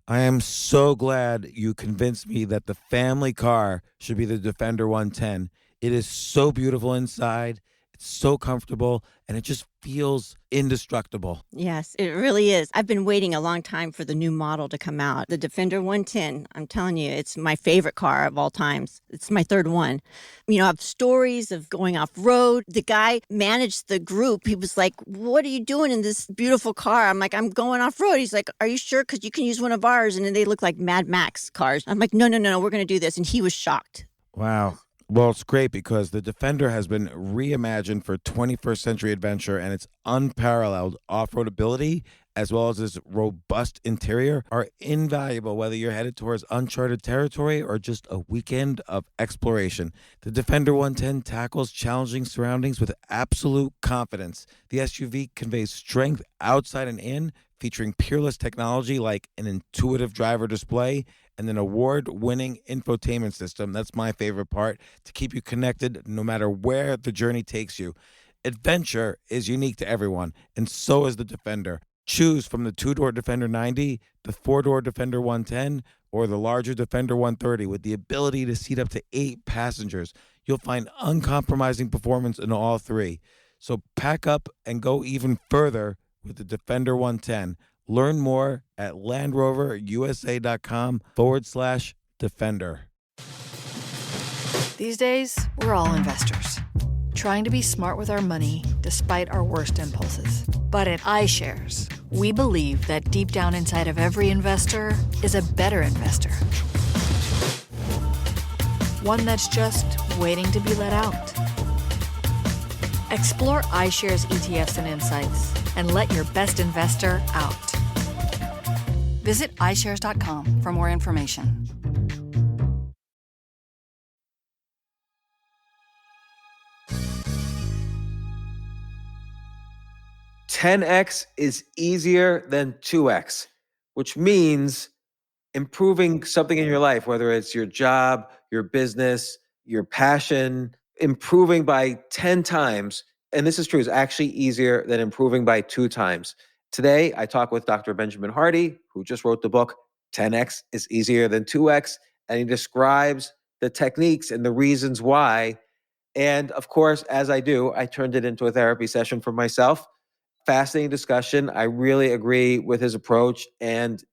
I am so glad you convinced me that the family car should be the Defender 110. It is so beautiful inside, it's so comfortable, and it just feels indestructible. Yes, it really is. I've been waiting a long time for the new model to come out. The Defender 110, I'm telling you, it's my favorite car of all times. It's my third one. You know, I have stories of going off road. The guy managed the group. He was like, "What are you doing in this beautiful car?" I'm like, "I'm going off road." He's like, "Are you sure? Because you can use one of ours." And then they look like Mad Max cars. I'm like, "No, no, no, no, we're going to do this." And he was shocked. Wow. Well, it's great because the Defender has been reimagined for 21st century adventure, and its unparalleled off-road ability as well as its robust interior are invaluable whether you're headed towards uncharted territory or just a weekend of exploration. The Defender 110 tackles challenging surroundings with absolute confidence. The SUV conveys strength outside and in, featuring peerless technology like an intuitive driver display and an award-winning infotainment system. That's my favorite part, to keep you connected no matter where the journey takes you. Adventure is unique to everyone, and so is the Defender. Choose from the two-door Defender 90, the four-door Defender 110, or the larger Defender 130 with the ability to seat up to 8 passengers. You'll find uncompromising performance in all three. So pack up and go even further with the Defender 110. Learn more at LandRoverUSA.com/Defender. These days, we're all investors, trying to be smart with our money despite our worst impulses. But at iShares, we believe that deep down inside of every investor is a better investor. One that's just waiting to be let out. Explore iShares ETFs and insights and let your best investor out. Visit iShares.com for more information. $10x is easier than 2x, which means improving something in your life, whether it's your job, your business, your passion, improving by 10 times, and this is true, is actually easier than improving by 2 times. Today, I talk with Dr. Benjamin Hardy, who just wrote the book, 10x is easier than 2x, and he describes the techniques and the reasons why. And of course, as I do, I turned it into a therapy session for myself. Fascinating discussion. I really agree with his approach. And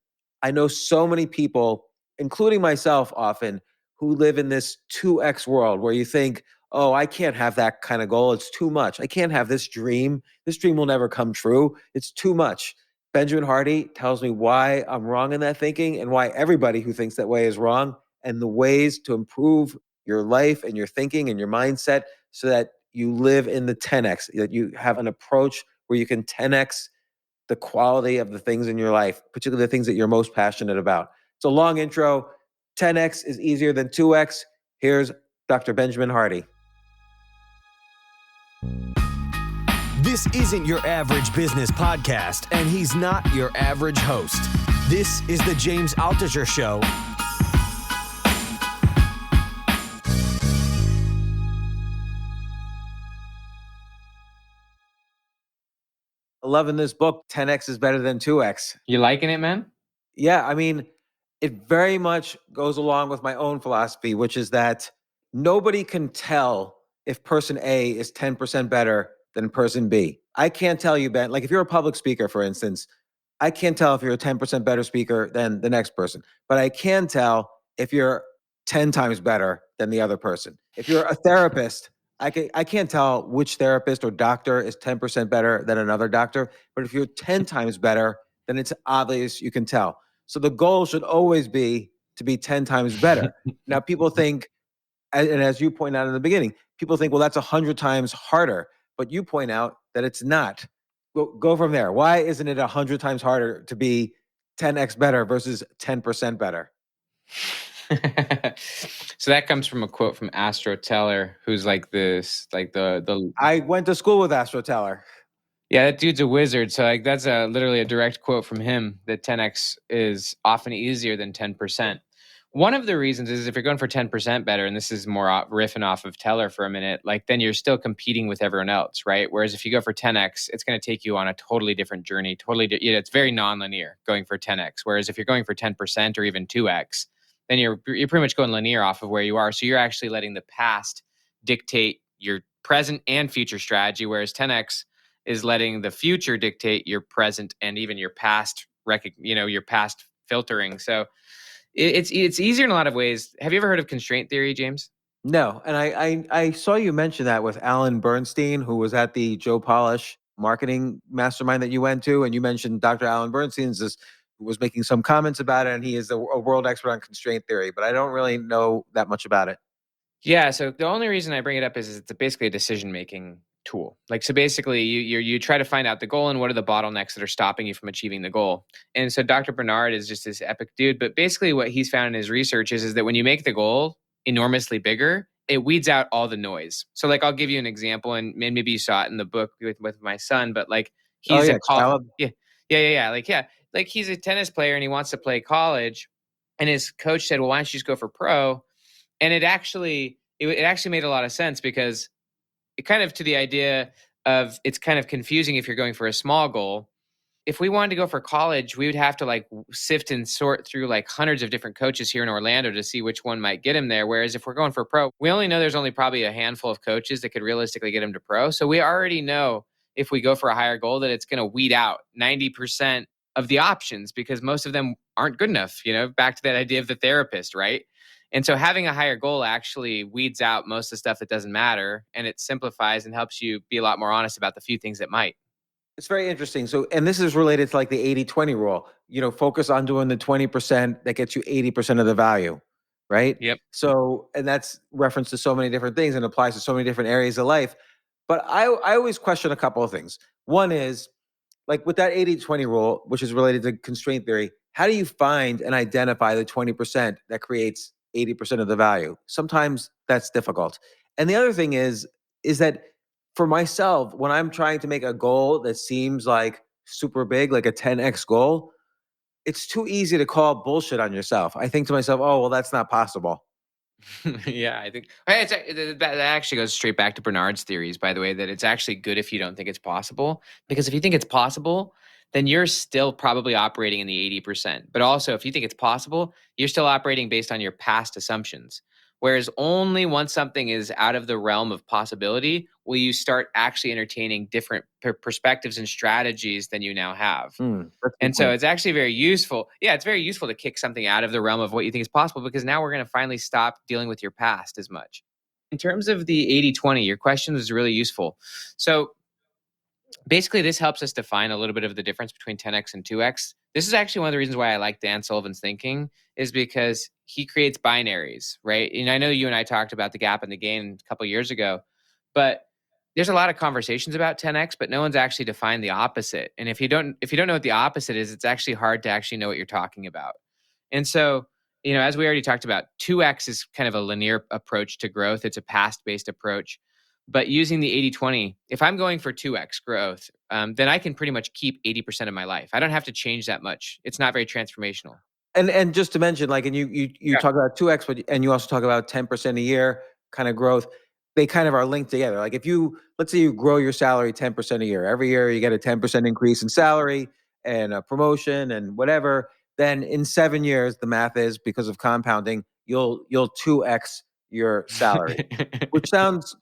I know so many people, including myself often, who live in this 2x world where you think, oh, I can't have that kind of goal. It's too much. I can't have this dream. This dream will never come true. It's too much. Benjamin Hardy tells me why I'm wrong in that thinking and why everybody who thinks that way is wrong, and the ways to improve your life and your thinking and your mindset so that you live in the 10x, that you have an approach where you can 10x the quality of the things in your life, particularly the things that you're most passionate about. It's a long intro. 10x is easier than 2x. Here's Dr. Benjamin Hardy. This isn't your average business podcast, and he's not your average host. This is the James Altucher Show. Loving this book, 10x is better than 2x. You liking it, man? Yeah, I mean, it very much goes along with my own philosophy, which is that nobody can tell if person A is 10% better than person B. I can't tell you, Ben, like if you're a public speaker, for instance, I can't tell if you're a 10% better speaker than the next person, but I can tell if you're 10 times better than the other person. If you're a therapist, I can't tell which therapist or doctor is 10% better than another doctor, but if you're 10 times better, then it's obvious you can tell. So the goal should always be to be 10 times better. Now, people think, and as you point out in the beginning, people think, well, that's 100 times harder, but you point out that it's not. Go from there. Why isn't it 100 times harder to be 10x better versus 10% better? So that comes from a quote from Astro Teller, who's like this, like the. I went to school with Astro Teller. Yeah, that dude's a wizard. So like that's literally a direct quote from him that 10x is often easier than 10%. One of the reasons is if you're going for 10% better, and this is more riffing off of Teller for a minute, like then you're still competing with everyone else, right? Whereas if you go for 10x, it's going to take you on a totally different journey. It's very nonlinear going for 10x. Whereas if you're going for 10% or even 2x, then you're pretty much going linear off of where you are. So you're actually letting the past dictate your present and future strategy, whereas 10x is letting the future dictate your present and even your past your past filtering. So it's easier in a lot of ways. Have you ever heard of constraint theory, James? No, and I saw you mention that with Alan Bernstein, who was at the Joe Polish marketing mastermind that you went to, and you mentioned Dr. Alan Bernstein was making some comments about it, and he is a world expert on constraint theory, but I don't really know that much about it. Yeah. So the only reason I bring it up is it's basically a decision making tool. Like, so basically you try to find out the goal and what are the bottlenecks that are stopping you from achieving the goal. And so Dr. Bernard is just this epic dude, but basically what he's found in his research is that when you make the goal enormously bigger, it weeds out all the noise. So like, I'll give you an example, and maybe you saw it in the book with my son, but like Oh he's yeah, like he's a tennis player and he wants to play college. And his coach said, well, why don't you just go for pro? And it actually made a lot of sense, because it kind of to the idea of it's kind of confusing if you're going for a small goal. If we wanted to go for college, we would have to like sift and sort through like hundreds of different coaches here in Orlando to see which one might get him there. Whereas if we're going for pro, we only know there's only probably a handful of coaches that could realistically get him to pro. So we already know if we go for a higher goal that it's going to weed out 90% of the options, because most of them aren't good enough, back to that idea of the therapist, right? And so having a higher goal actually weeds out most of the stuff that doesn't matter, and it simplifies and helps you be a lot more honest about the few things that might. It's very interesting. So, and this is related to like the 80-20 rule, focus on doing the 20% that gets you 80% of the value, right? Yep. So, and that's reference to so many different things and applies to so many different areas of life. But I always question a couple of things. One is like with that 80-20 rule, which is related to constraint theory, how do you find and identify the 20% that creates 80% of the value? Sometimes that's difficult. And the other thing is that for myself, when I'm trying to make a goal that seems like super big, like a 10x goal, it's too easy to call bullshit on yourself. I think to myself, oh, well, that's not possible. Yeah, I think that actually goes straight back to Bernard's theories, by the way, that it's actually good if you don't think it's possible. Because if you think it's possible, then you're still probably operating in the 80%. But also, if you think it's possible, you're still operating based on your past assumptions. Whereas only once something is out of the realm of possibility will you start actually entertaining different perspectives and strategies than you now have. That's a good And so point. it's actually very useful. Yeah, it's very useful to kick something out of the realm of what you think is possible, because now we're going to finally stop dealing with your past as much. In terms of the 80-20, your question was really useful. So basically, this helps us define a little bit of the difference between 10x and 2x. This is actually one of the reasons why I like Dan Sullivan's thinking, is because he creates binaries, right? And I know you and I talked about the gap and the gain a couple of years ago, but there's a lot of conversations about 10x, but no one's actually defined the opposite. And if you don't know what the opposite is, it's actually hard to actually know what you're talking about. And so, as we already talked about, 2x is kind of a linear approach to growth. It's a past-based approach. But using the 80-20, if I'm going for 2x growth, then I can pretty much keep 80% of my life. I don't have to change that much. It's not very transformational. And just to mention, like, and you talk about 2x, and you also talk about 10% a year kind of growth. They kind of are linked together. Like let's say you grow your salary 10% a year. Every year you get a 10% increase in salary and a promotion and whatever. Then in 7 years, the math is, because of compounding, you'll 2x your salary, which sounds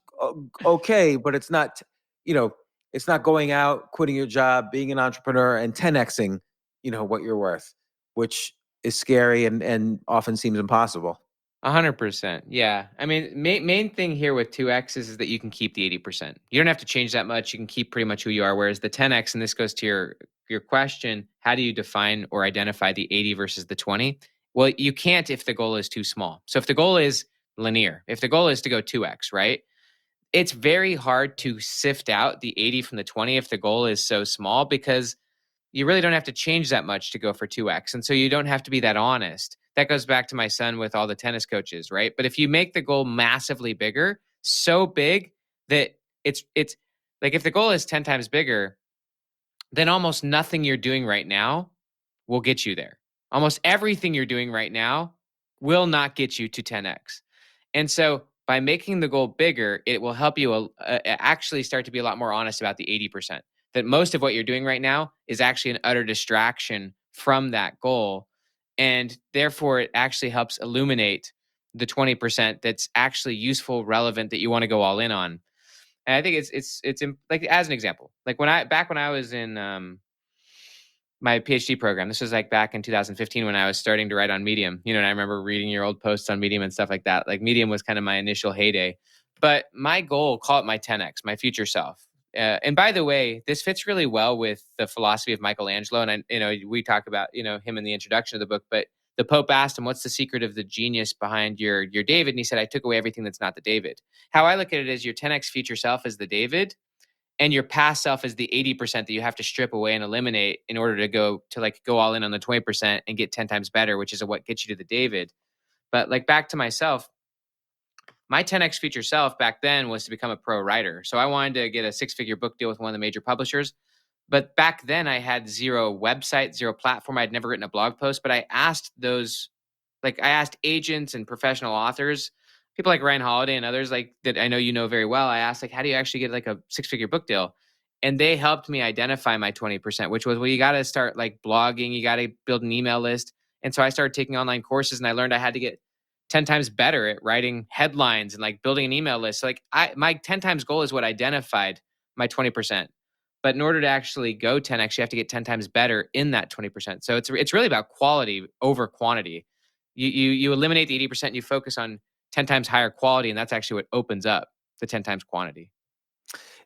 okay, but it's not, it's not going out, quitting your job, being an entrepreneur, and 10xing, what you're worth, which is scary and often seems impossible. 100%. Yeah. I mean, main thing here with 2x is that you can keep the 80%. You don't have to change that much. You can keep pretty much who you are. Whereas the 10x, and this goes to your question, how do you define or identify the 80 versus the 20? Well, you can't if the goal is too small. So if the goal is linear, if the goal is to go 2x, right? It's very hard to sift out the 80 from the 20 if the goal is so small, because you really don't have to change that much to go for 2x. And so you don't have to be that honest. That goes back to my son with all the tennis coaches, right? But if you make the goal massively bigger, so big that it's like, if the goal is 10 times bigger, then almost nothing you're doing right now will get you there. Almost everything you're doing right now will not get you to 10x. And so by making the goal bigger, it will help you actually start to be a lot more honest about the 80%. That most of what you're doing right now is actually an utter distraction from that goal. And therefore, it actually helps illuminate the 20% that's actually useful, relevant, that you want to go all in on. And I think like, as an example, like when I was in my PhD program. This was like back in 2015 when I was starting to write on Medium. And I remember reading your old posts on Medium and stuff like that. Like Medium was kind of my initial heyday. But my goal, call it my 10x, my future self. And by the way, this fits really well with the philosophy of Michelangelo. And we talk about him in the introduction of the book. But the Pope asked him, "What's the secret of the genius behind your David?" And he said, "I took away everything that's not the David." How I look at it is your 10x future self is the David, and your past self is the 80% that you have to strip away and eliminate in order to go all in on the 20% and get 10 times better, which is what gets you to the David. But like back to myself, my 10x future self back then was to become a pro writer. So I wanted to get a 6-figure book deal with one of the major publishers. But back then I had zero website, zero platform. I'd never written a blog post, but I asked agents and professional authors, people like Ryan Holiday and others like that I know very well. I asked, like, how do you actually get like a 6-figure book deal? And they helped me identify my 20%, which was, well, you got to start like blogging, you got to build an email list. And so I started taking online courses, and I learned I had to get 10 times better at writing headlines and like building an email list. So, like my 10 times goal is what identified my 20%. But in order to actually go 10x, you have to get 10 times better in that 20%. So it's really about quality over quantity. You eliminate the 80%, and you focus on 10 times higher quality, and that's actually what opens up the 10 times quantity.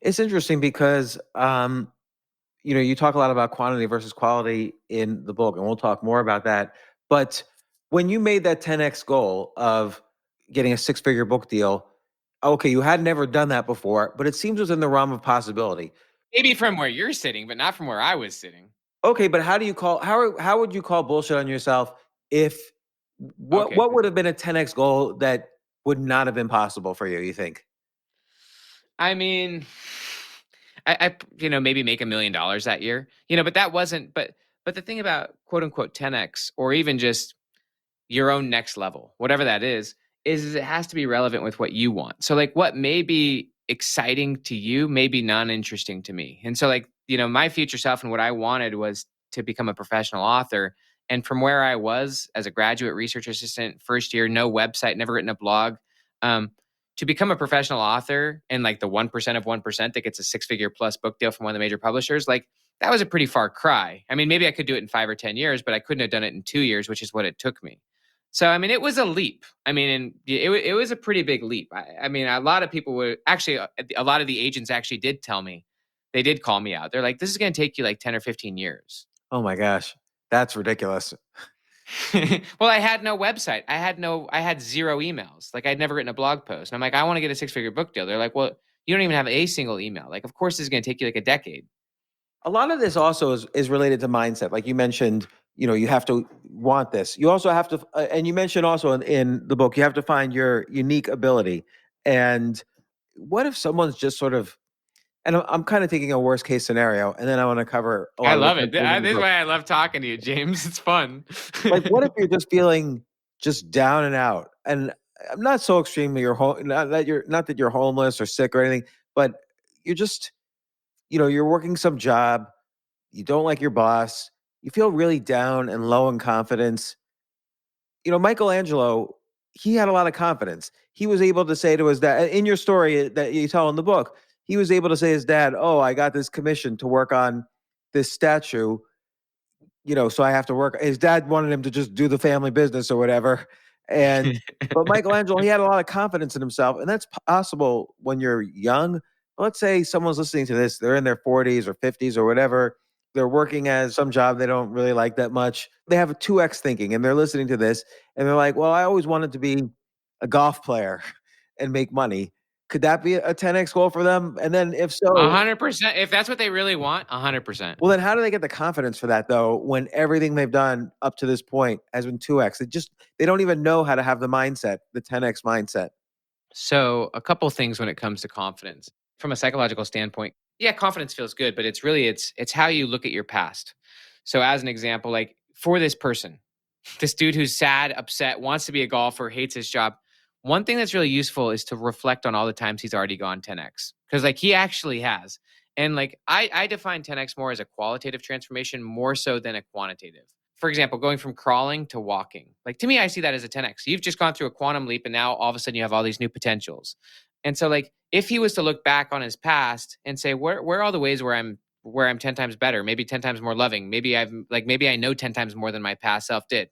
It's interesting because you talk a lot about quantity versus quality in the book, and we'll talk more about that. But when you made that 10x goal of getting a 6-figure book deal, okay, you had never done that before, but it seems within the realm of possibility. Maybe from where you're sitting, but not from where I was sitting. Okay, but how would you call bullshit on yourself if what Okay. would have been a 10x goal that would not have been possible for you think? I mean, I maybe make $1 million that year, but that wasn't, but the thing about quote unquote 10x, or even just your own next level, whatever that is it has to be relevant with what you want. So like what may be exciting to you may be non-interesting to me. And so like, my future self and what I wanted was to become a professional author. And from where I was as a graduate research assistant, first year, no website, never written a blog, to become a professional author and like the 1% of 1% that gets a 6-figure plus book deal from one of the major publishers, like that was a pretty far cry. I mean, maybe I could do it in 5 or 10 years, but I couldn't have done it in 2 years, which is what it took me. So, I mean, it was a leap. I mean, and it was a pretty big leap. I mean, a lot of people would actually, a lot of the agents actually did tell me, they did call me out. They're like, this is going to take you like 10 or 15 years. Oh my gosh, that's ridiculous. Well, I had no website. I had 0 emails. Like I'd never written a blog post. And I'm like, I want to get a 6-figure book deal. They're like, well, you don't even have a single email. Like, of course, this is going to take you like a decade. A lot of this also is related to mindset. Like you mentioned, you have to want this. You also have to, and you mentioned also in the book, you have to find your unique ability. And what if someone's just sort of, and I'm kind of taking a worst case scenario, and then I want to cover a lot I of love the it. This is why I love talking to you, James. It's fun. Like, what if you're just feeling just down and out? And I'm not so extremely not that you're homeless or sick or anything, but you're just, you're working some job, you don't like your boss, you feel really down and low in confidence. Michelangelo, he had a lot of confidence. He was able to say to his dad, in your story that you tell in the book, he was able to say to his dad, "Oh, I got this commission to work on this statue, so I have to work." His dad wanted him to just do the family business or whatever. But Michelangelo, he had a lot of confidence in himself, and that's possible when you're young. Let's say someone's listening to this, they're in their 40s or 50s or whatever. They're working as some job they don't really like that much. They have a 2x thinking, and they're listening to this, and they're like, well, I always wanted to be a golf player and make money. Could that be a 10x goal for them? And then if so, 100%. If that's what they really want, 100%. well, then how do they get the confidence for that though, when everything they've done up to this point has been 2x? They don't even know how to have the mindset, the 10x mindset. So a couple things when it comes to confidence. From a psychological standpoint, yeah, confidence feels good, but it's how you look at your past. So as an example, like for this person, this dude who's sad, upset, wants to be a golfer, hates his job. One thing that's really useful is to reflect on all the times he's already gone 10x, because like he actually has. And like I define 10x more as a qualitative transformation more so than a quantitative. For example, going from crawling to walking. Like to me, I see that as a 10x. You've just gone through a quantum leap and now all of a sudden you have all these new potentials. And so like if he was to look back on his past and say, where are all the ways where I'm 10 times better, maybe 10 times more loving, maybe maybe I know 10 times more than my past self did.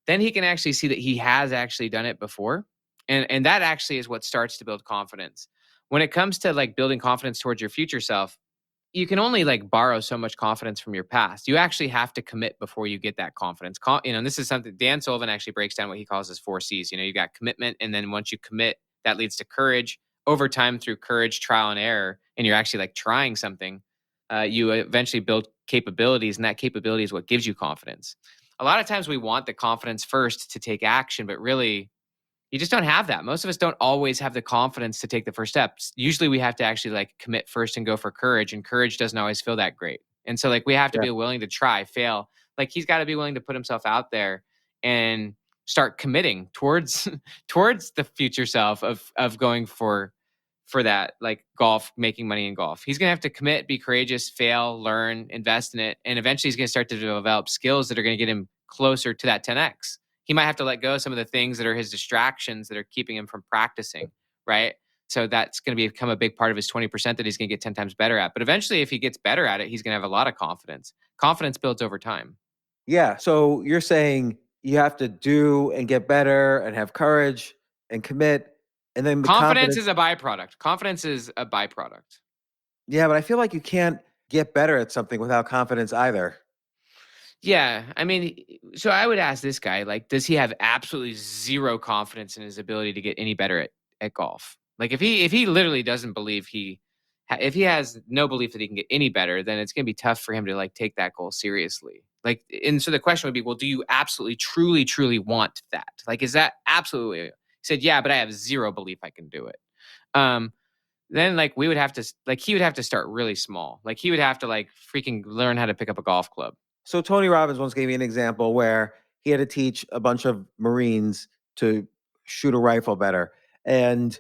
Then he can actually see that he has actually done it before. And that actually is what starts to build confidence. When it comes to like building confidence towards your future self, you can only like borrow so much confidence from your past. You actually have to commit before you get that confidence. And this is something Dan Sullivan actually breaks down what he calls his 4 C's. You got commitment. And then once you commit, that leads to courage. Over time, through courage, trial and error, and you're actually like trying something, you eventually build capabilities. And that capability is what gives you confidence. A lot of times we want the confidence first to take action, but really you just don't have that. Most of us don't always have the confidence to take the first steps. Usually we have to actually like commit first and go for courage, and courage doesn't always feel that great. And so like we have to Yeah. be willing to try, fail. Like he's got to be willing to put himself out there and start committing towards towards the future self of going for that, like golf, making money in golf. He's going to have to commit, be courageous, fail, learn, invest in it. And eventually he's going to start to develop skills that are going to get him closer to that 10x. He might have to let go of some of the things that are his distractions that are keeping him from practicing, right? So that's going to become a big part of his 20% that he's going to get 10 times better at. But eventually, if he gets better at it, he's going to have a lot of confidence. Confidence builds over time. Yeah. So you're saying you have to do and get better and have courage and commit. And then the Confidence confidence is a byproduct. Confidence is a byproduct. Yeah, but I feel like you can't get better at something without confidence either. Yeah, I mean, so I would ask this guy, like, does he have absolutely zero confidence in his ability to get any better at golf? Like, if he literally doesn't believe if he has no belief that he can get any better, then it's going to be tough for him to like take that goal seriously. Like, and so the question would be, well, do you absolutely, truly, truly want that? Like, is that absolutely? He said, yeah, but I have zero belief I can do it. Then like we would have to like he would have to start really small. Like he would have to like freaking learn how to pick up a golf club. So Tony Robbins once gave me an example where he had to teach a bunch of Marines to shoot a rifle better. And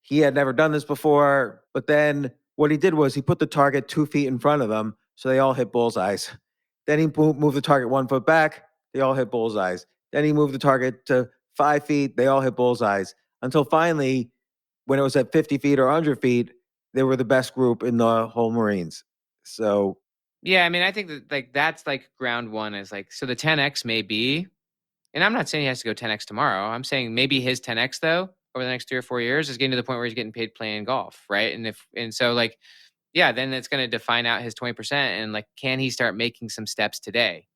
he had never done this before. But then what he did was he put the target 2 feet in front of them so they all hit bullseyes. Then he moved the target 1 foot back. They all hit bullseyes. Then he moved the target to 5 feet. They all hit bullseyes. Until finally, when it was at 50 feet or 100 feet, they were the best group in the whole Marines. So Yeah, I mean, I think that like that's like ground one is like so the 10x may be, and I'm not saying he has to go 10x tomorrow. I'm saying maybe his 10x though over the next 3 or 4 years is getting to the point where he's getting paid playing golf, right? And so like yeah, then it's going to define out his 20% and like can he start making some steps today?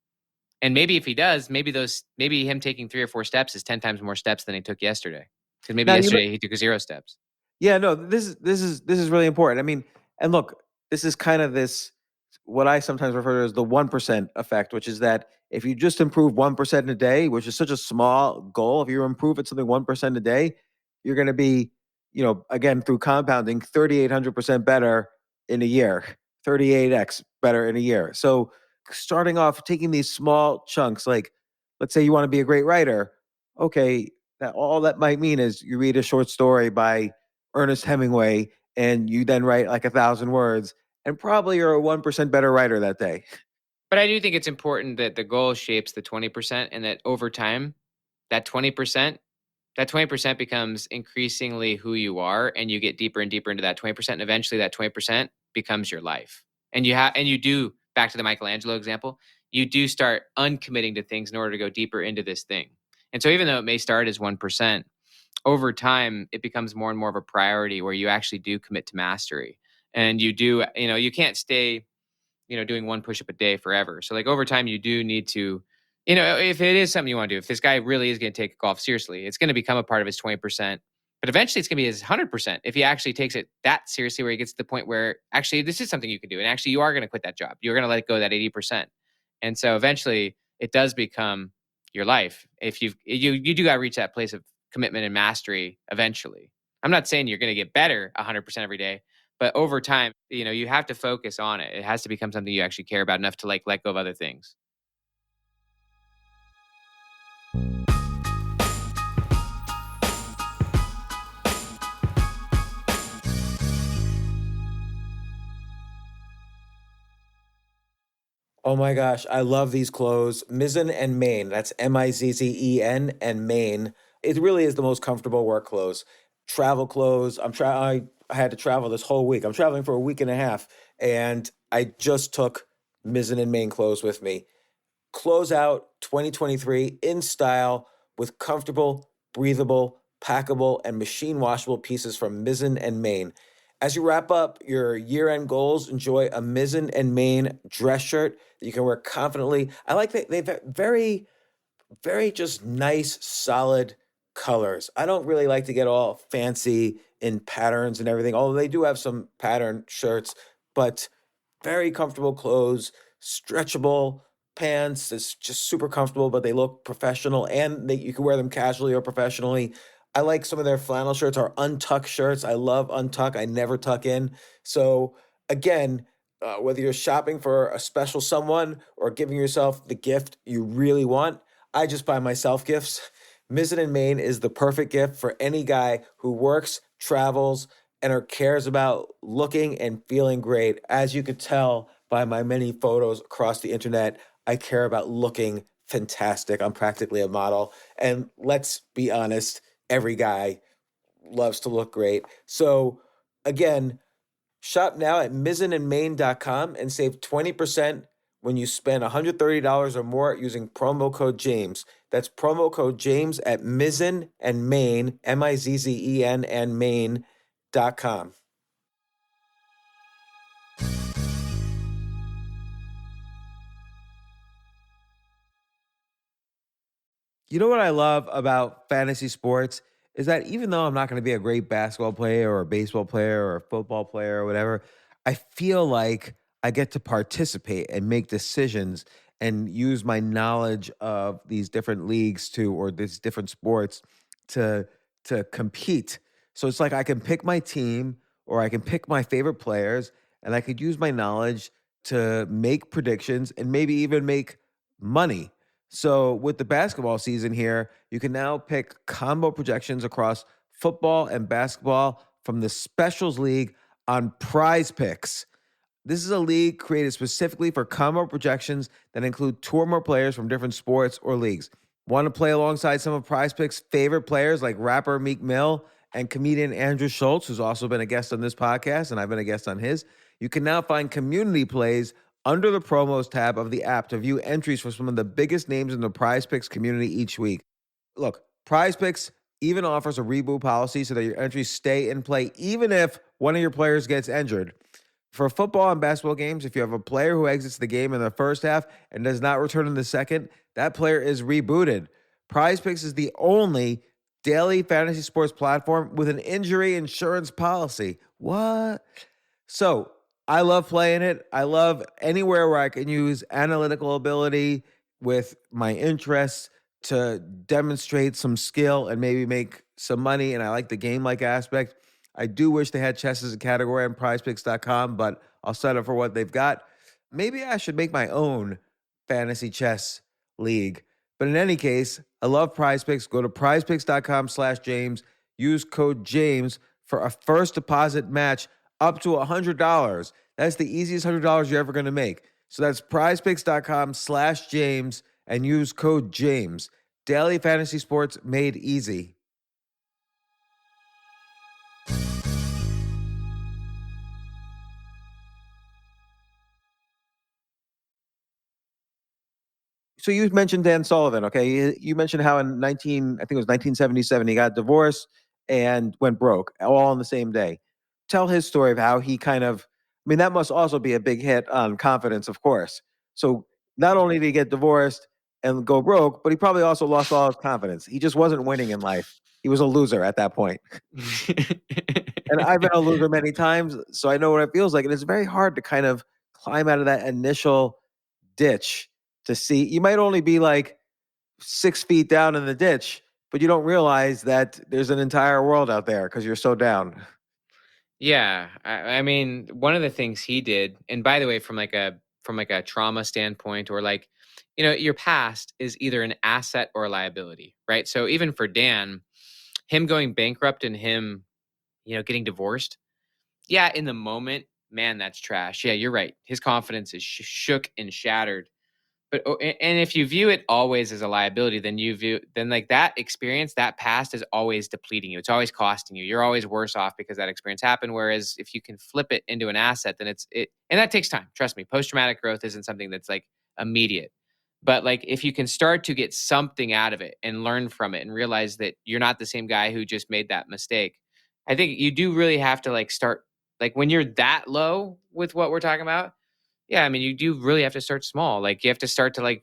And maybe if he does, maybe him taking 3 or 4 steps is 10 times more steps than he took yesterday. Because maybe now yesterday he took 0 steps. yeah, no, this is really important. I mean, and look, this is kind of this what I sometimes refer to as the 1% effect, which is that if you just improve 1% in a day, which is such a small goal, if you improve at something 1% a day, you're going to be, again through compounding, 3,800% better in a year, 38x better in a year. So starting off taking these small chunks, like let's say you want to be a great writer, okay, that all that might mean is you read a short story by Ernest Hemingway, and you then write like 1,000 words, and probably you're a 1% better writer that day. But I do think it's important that the goal shapes the 20% and that over time, that 20%, that 20% becomes increasingly who you are and you get deeper and deeper into that 20% and eventually that 20% becomes your life. And you do, back to the Michelangelo example, you do start uncommitting to things in order to go deeper into this thing. And so even though it may start as 1%, over time, it becomes more and more of a priority where you actually do commit to mastery. And you do, you can't stay, doing 1 push-up a day forever. So like over time, you do need to, if it is something you want to do, if this guy really is going to take golf seriously, it's going to become a part of his 20%. But eventually it's going to be his 100% if he actually takes it that seriously, where he gets to the point where actually this is something you can do. And actually you are going to quit that job. You're going to let go of that 80%. And so eventually it does become your life. If you do got to reach that place of commitment and mastery eventually. I'm not saying you're going to get better 100% every day, but over time, you have to focus on it. It has to become something you actually care about enough to like let go of other things. Oh my gosh, I love these clothes. Mizzen and Main. That's Mizzen and Main. It really is the most comfortable work clothes. Travel clothes. I had to travel this whole week. I'm traveling for a week and a half, and I just took Mizzen and Main clothes with me. Close out 2023 in style with comfortable, breathable, packable, and machine washable pieces from Mizzen and Main. As you wrap up your year end goals, enjoy a Mizzen and Main dress shirt that you can wear confidently. I like that they've very, very just nice, solid colors. I don't really like to get all fancy in patterns and everything, although they do have some pattern shirts, but very comfortable clothes, stretchable pants. It's just super comfortable, but they look professional and you can wear them casually or professionally. I like some of their flannel shirts or untuck shirts. I love untuck. I never tuck in. So again, whether you're shopping for a special someone or giving yourself the gift you really want, I just buy myself gifts. Mizzen and Main is the perfect gift for any guy who works, travels, and or cares about looking and feeling great. As you could tell by my many photos across the internet, I care about looking fantastic. I'm practically a model. And let's be honest, every guy loves to look great. So again, shop now at mizzenandmain.com and save 20% when you spend $130 or more using promo code James. That's promo code James at Mizzen and Main, Mizzen and Main.com. You know what I love about fantasy sports is that even though I'm not going to be a great basketball player or a baseball player or a football player or whatever, I feel like I get to participate and make decisions and use my knowledge of these different leagues to or these different sports to to compete. So it's like I can pick my team or I can pick my favorite players and I could use my knowledge to make predictions and maybe even make money. So with the basketball season here, you can now pick combo projections across football and basketball from the Specials League on Prize Picks. This is a league created specifically for combo projections that include two or more players from different sports or leagues. Want to play alongside some of Prize Picks' favorite players like rapper Meek Mill and comedian Andrew Schultz, who's also been a guest on this podcast, and I've been a guest on his? You can now find community plays under the promos tab of the app to view entries for some of the biggest names in the Prize Picks community each week. Look, Prize Picks even offers a reboot policy so that your entries stay in play even if one of your players gets injured. For football and basketball games, if you have a player who exits the game in the first half and does not return in the second, that player is rebooted. Prize Picks is the only daily fantasy sports platform with an injury insurance policy. What? So I love playing it. I love anywhere where I can use analytical ability with my interests to demonstrate some skill and maybe make some money. And I like the game like aspect. I do wish they had chess as a category on prizepicks.com, but I'll settle for what they've got. Maybe I should make my own fantasy chess league. But in any case, I love Prize Picks. Go to prizepicks.com/James. Use code James for a first deposit match up to $100. That's the easiest $100 you're ever going to make. So that's prizepicks.com/James and use code James. Daily fantasy sports made easy. So you mentioned Dan Sullivan, okay? You mentioned how in I think it was 1977, he got divorced and went broke all on the same day. Tell his story of how he I mean, that must also be a big hit on confidence, of course. So not only did he get divorced and go broke, but he probably also lost all his confidence. He just wasn't winning in life. He was a loser at that point. And I've been a loser many times, so I know what it feels like. And it's very hard to kind of climb out of that initial ditch to see. You might only be like 6 feet down in the ditch, but you don't realize that there's an entire world out there because you're so down. Yeah, I mean, one of the things he did, and by the way, from like a trauma standpoint, or like, your past is either an asset or a liability, right? So even for Dan, him going bankrupt and him, getting divorced, yeah, in the moment, man, that's trash. Yeah, you're right. His confidence is shook and shattered. But and if you view it always as a liability, then like that experience, that past is always depleting you. It's always costing you. You're always worse off because that experience happened. Whereas if you can flip it into an asset, then and that takes time. Trust me, post traumatic growth isn't something that's like immediate. But like if you can start to get something out of it and learn from it and realize that you're not the same guy who just made that mistake, I think you do really have to like start like when you're that low with what we're talking about. Yeah, I mean, you do really have to start small. Like you have to start to like,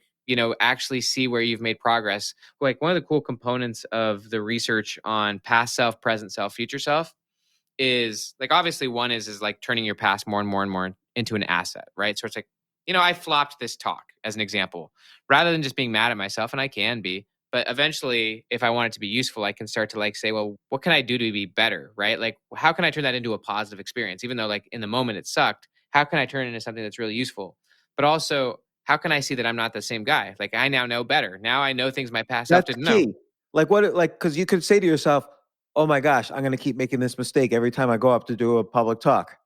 actually see where you've made progress. Like one of the cool components of the research on past self, present self, future self is like obviously one is like turning your past more and more and more into an asset, right? So it's like, I flopped this talk as an example, rather than just being mad at myself, and I can be, but eventually if I want it to be useful, I can start to like say, well, what can I do to be better, right? Like how can I turn that into a positive experience? Even though like in the moment it sucked, how can I turn it into something that's really useful? But also, how can I see that I'm not the same guy? Like I now know better. Now I know things my past self That's didn't know. key. Because you could say to yourself, oh my gosh, I'm going to keep making this mistake every time I go up to do a public talk.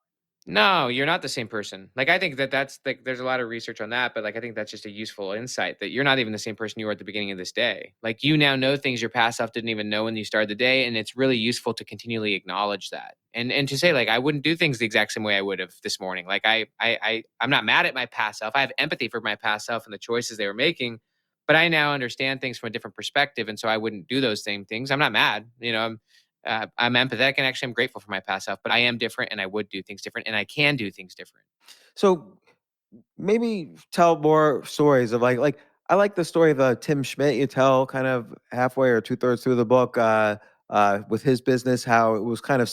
No, you're not the same person. Like I think that's like there's a lot of research on that, but like I think that's just a useful insight that you're not even the same person you were at the beginning of this day. Like you now know things your past self didn't even know when you started the day, and it's really useful to continually acknowledge that. And to say like I wouldn't do things the exact same way I would have this morning. Like I'm not mad at my past self. I have empathy for my past self and the choices they were making, but I now understand things from a different perspective, and so I wouldn't do those same things. I'm not mad, I'm empathetic and actually I'm grateful for my past self, but I am different and I would do things different and I can do things different. So maybe tell more stories of like I like the story of Tim Schmidt you tell kind of halfway or 2/3 through the book with his business, how it was kind of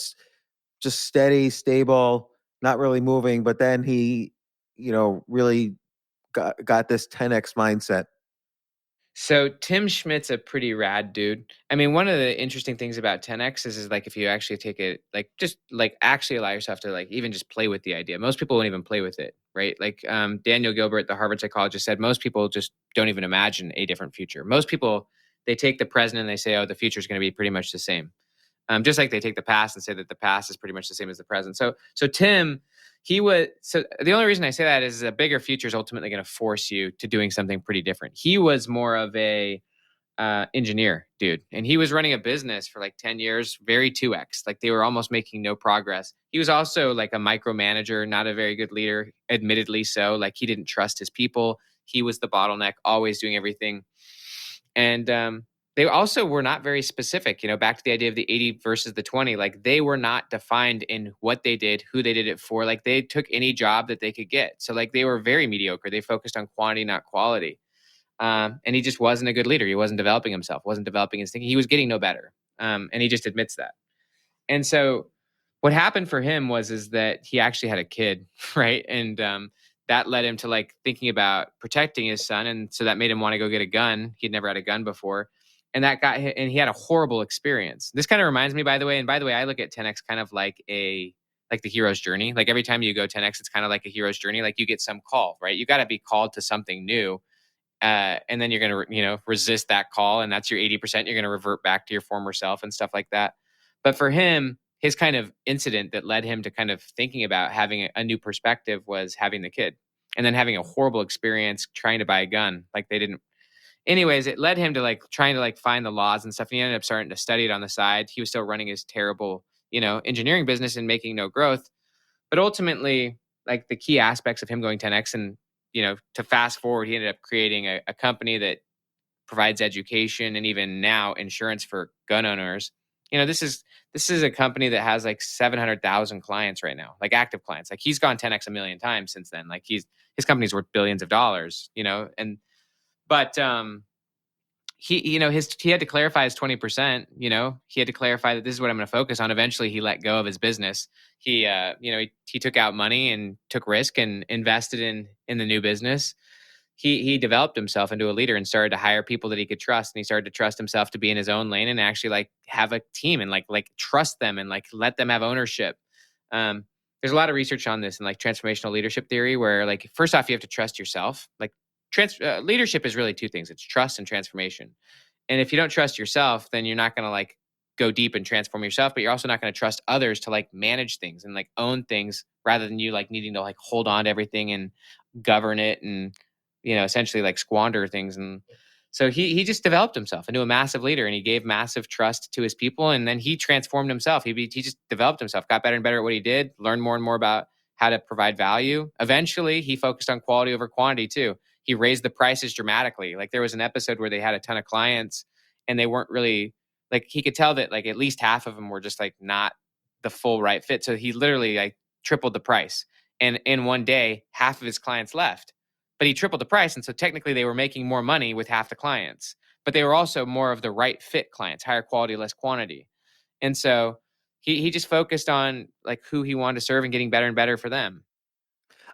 just steady, stable, not really moving, but then he, really got this 10x mindset. So Tim Schmidt's a pretty rad dude. I mean, one of the interesting things about 10x is like if you actually take it, like just like actually allow yourself to like even just play with the idea. Most people won't even play with it, right? Like Daniel Gilbert, the Harvard psychologist, said most people just don't even imagine a different future. Most people they take the present and they say, oh, the future is going to be pretty much the same. Just like they take the past and say that the past is pretty much the same as the present. So Tim, the only reason I say that is a bigger future is ultimately going to force you to doing something pretty different. He was more of a engineer dude, and he was running a business for like 10 years, very 2x. Like they were almost making no progress. He was also like a micromanager, not a very good leader, admittedly so. Like he didn't trust his people. He was the bottleneck, always doing everything. And they also were not very specific, back to the idea of the 80 versus the 20. Like they were not defined in what they did, who they did it for. Like they took any job that they could get. So like they were very mediocre. They focused on quantity, not quality. And he just wasn't a good leader. He wasn't developing himself, wasn't developing his thinking. He was getting no better. And he just admits that. And so what happened for him is that he actually had a kid, right? And that led him to like thinking about protecting his son, and so that made him want to go get a gun. He'd never had a gun before, and he had a horrible experience. This kind of reminds me, by the way, I look at 10x kind of like the hero's journey. Like every time you go 10x, it's kind of like a hero's journey. Like you get some call, right? You got to be called to something new. And then you're going to, resist that call. And that's your 80%. You're going to revert back to your former self and stuff like that. But for him, his kind of incident that led him to kind of thinking about having a new perspective was having the kid and then having a horrible experience trying to buy a gun. Like they didn't. Anyways, it led him to like trying to like find the laws and stuff. And he ended up starting to study it on the side. He was still running his terrible, engineering business and making no growth. But ultimately, like the key aspects of him going 10x and, to fast forward, he ended up creating a company that provides education and even now insurance for gun owners. This is a company that has like 700,000 clients right now, like active clients. Like he's gone 10x a million times since then. Like his company's worth billions of dollars, but he had to clarify his 20%. He had to clarify that this is what I'm going to focus on. Eventually he let go of his business. He took out money and took risk and invested in the new business. He developed himself into a leader and started to hire people that he could trust. And he started to trust himself to be in his own lane and actually like have a team and like trust them and like let them have ownership. There's a lot of research on this and like transformational leadership theory where like, first off, you have to trust yourself. Like leadership is really two things. It's trust and transformation. And if you don't trust yourself, then you're not going to like go deep and transform yourself, but you're also not going to trust others to like manage things and like own things rather than you like needing to like hold on to everything and govern it and, essentially like squander things. And so he just developed himself into a massive leader, and he gave massive trust to his people. And then he transformed himself. He just developed himself, got better and better at what he did, learned more and more about how to provide value. Eventually, he focused on quality over quantity too. He raised the prices dramatically. Like there was an episode where they had a ton of clients and they weren't really like, he could tell that like at least half of them were just like not the full right fit. So he literally like tripled the price. And in one day, half of his clients left, but he tripled the price. And so technically they were making more money with half the clients, but they were also more of the right fit clients, higher quality, less quantity. And so he just focused on like who he wanted to serve and getting better and better for them.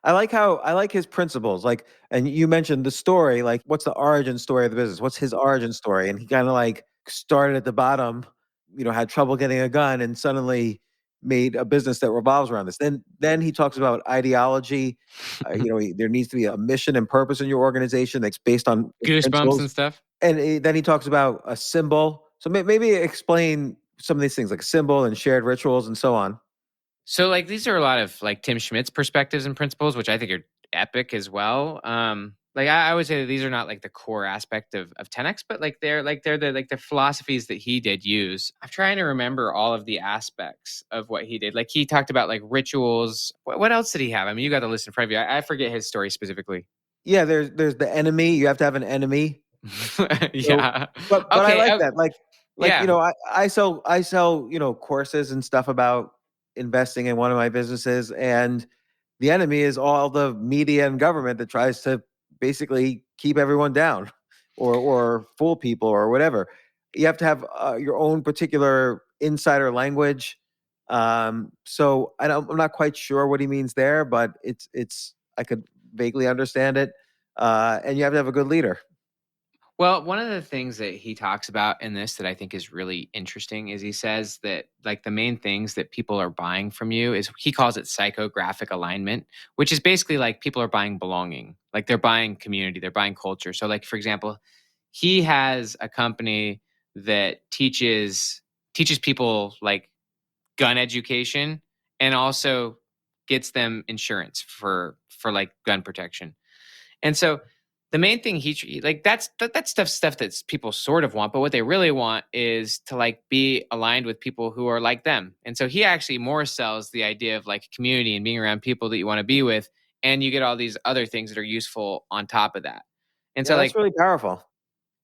I like his principles. Like, and you mentioned the story, like what's the origin story of the business? What's his origin story? And he kind of like started at the bottom, had trouble getting a gun and suddenly made a business that revolves around this. Then he talks about ideology. There needs to be a mission and purpose in your organization that's based on Goosebumps principles. and stuff. And then he talks about a symbol. So maybe explain some of these things like symbol and shared rituals and so on. So like these are a lot of like Tim Schmidt's perspectives and principles, which I think are epic as well. Like I would say that these are not like the core aspect of 10x, but they're the philosophies that he did use. I'm trying to remember all of the aspects of what he did. Like he talked about like rituals. What else did he have? I mean, you got to listen in front of you. I forget his story specifically. Yeah, there's the enemy. You have to have an enemy. So, Yeah. but I Okay. like that. Yeah. I sell courses and stuff about investing in one of my businesses, and the enemy is all the media and government that tries to basically keep everyone down, or fool people or whatever. You have to have your own particular insider language. So I'm not quite sure what he means there, but it's I could vaguely understand it. And you have to have a good leader. Well, one of the things that he talks about in this that I think is really interesting is he says that like the main things that people are buying from you is he calls it psychographic alignment, which is basically like people are buying belonging, like they're buying community, they're buying culture. So like for example, he has a company that teaches people like gun education and also gets them insurance for like gun protection. And so the main thing like that's stuff that people sort of want, but what they really want is to like be aligned with people who are like them. And so he actually more sells the idea of like community and being around people that you want to be with, and you get all these other things that are useful on top of that. And Yeah, so that's like really powerful.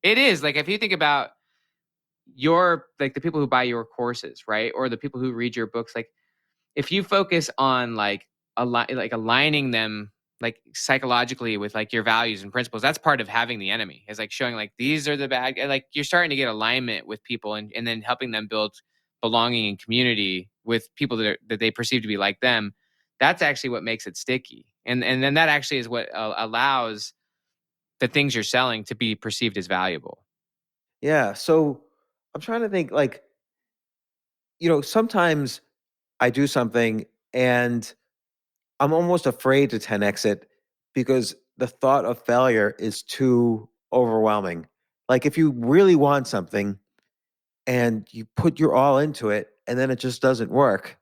it is like if you think about your like the people who buy your courses, right? Or the people who read your books, like if you focus on like aligning them like psychologically with like your values and principles, that's part of having the enemy, is like showing like these are the bad, like you're starting to get alignment with people, and then helping them build belonging and community with people that they perceive to be like them. That's actually what makes it sticky, and then that actually is what allows the things you're selling to be perceived as valuable. Yeah. So I'm trying to think like, sometimes I do something and I'm almost afraid to 10x it because the thought of failure is too overwhelming. Like if you really want something and you put your all into it and then it just doesn't work,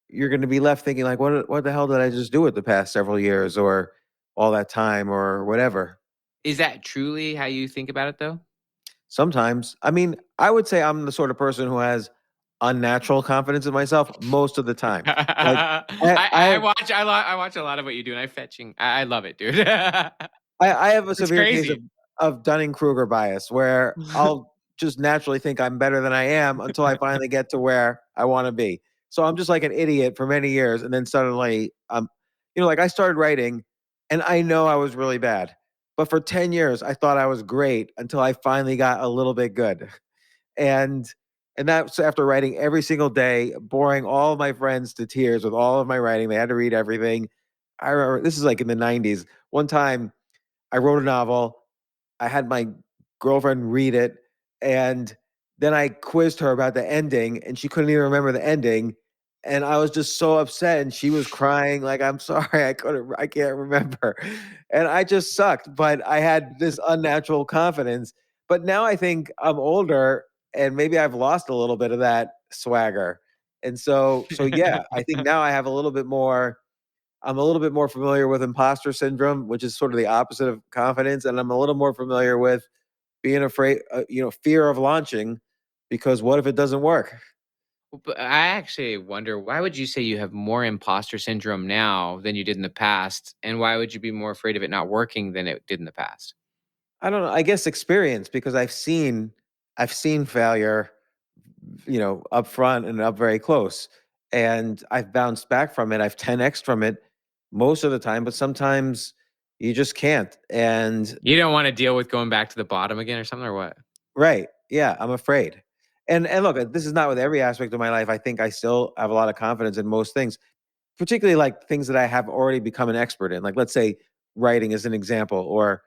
you're going to be left thinking like, what the hell did I just do with the past several years or all that time or whatever? Is that truly how you think about it though? Sometimes. I mean, I would say I'm the sort of person who has unnatural confidence in myself most of the time. Like I I have watch I watch a lot of what you do, and I love it, dude. I have a It's severe case crazy. of Dunning-Kruger bias where I'll just naturally think I'm better than I am until I finally get to where I want to be. So I'm just like an idiot for many years, and then suddenly like I started writing and I know I was really bad. But for 10 years I thought I was great until I finally got a little bit good. And that's after writing every single day, boring all of my friends to tears with all of my writing. They had to read everything. I remember this is like in the 90s. One time I wrote a novel. I had my girlfriend read it, and then I quizzed her about the ending, and she couldn't even remember the ending. And I was just so upset, and she was crying like, "I'm sorry, I can't remember." And I just sucked, but I had this unnatural confidence. But now I think I'm older and maybe I've lost a little bit of that swagger. And so yeah, I think now I have a little bit more. I'm a little bit more familiar with imposter syndrome, which is sort of the opposite of confidence, and I'm a little more familiar with being afraid, fear of launching, because what if it doesn't work? But I actually wonder, why would you say you have more imposter syndrome now than you did in the past? And why would you be more afraid of it not working than it did in the past? I don't know. I guess experience, because I've seen failure, up front and up very close. And I've bounced back from it. I've 10x from it most of the time, but sometimes you just can't. And You don't want to deal with going back to the bottom again or something, or what? right, yeah, I'm afraid. And look, this is not with every aspect of my life. I think I still have a lot of confidence in most things, particularly like things that I have already become an expert in. Like, let's say writing as an example, or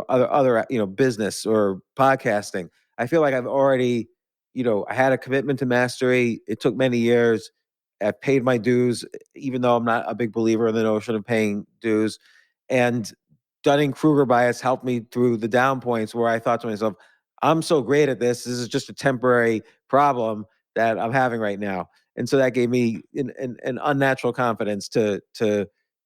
other business or podcasting. I feel like I've already, I had a commitment to mastery. It took many years. I've paid my dues, even though I'm not a big believer in the notion of paying dues. And Dunning Kruger bias helped me through the down points where I thought to myself, I'm so great at this. This is just a temporary problem that I'm having right now. And so that gave me an unnatural confidence to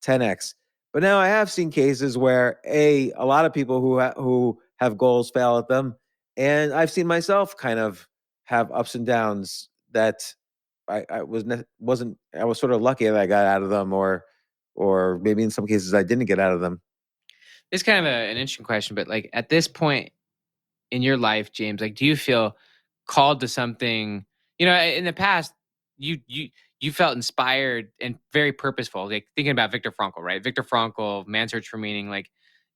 10x. But now I have seen cases where a lot of people who have goals fail at them, and I've seen myself kind of have ups and downs that I wasn't I was sort of lucky that I got out of them, or maybe in some cases I didn't get out of them. It's kind of an interesting question, but like at this point in your life, James, like do you feel called to something? In the past, you felt inspired and very purposeful. Like thinking about Viktor Frankl, right? Viktor Frankl, Man's Search for Meaning. Like,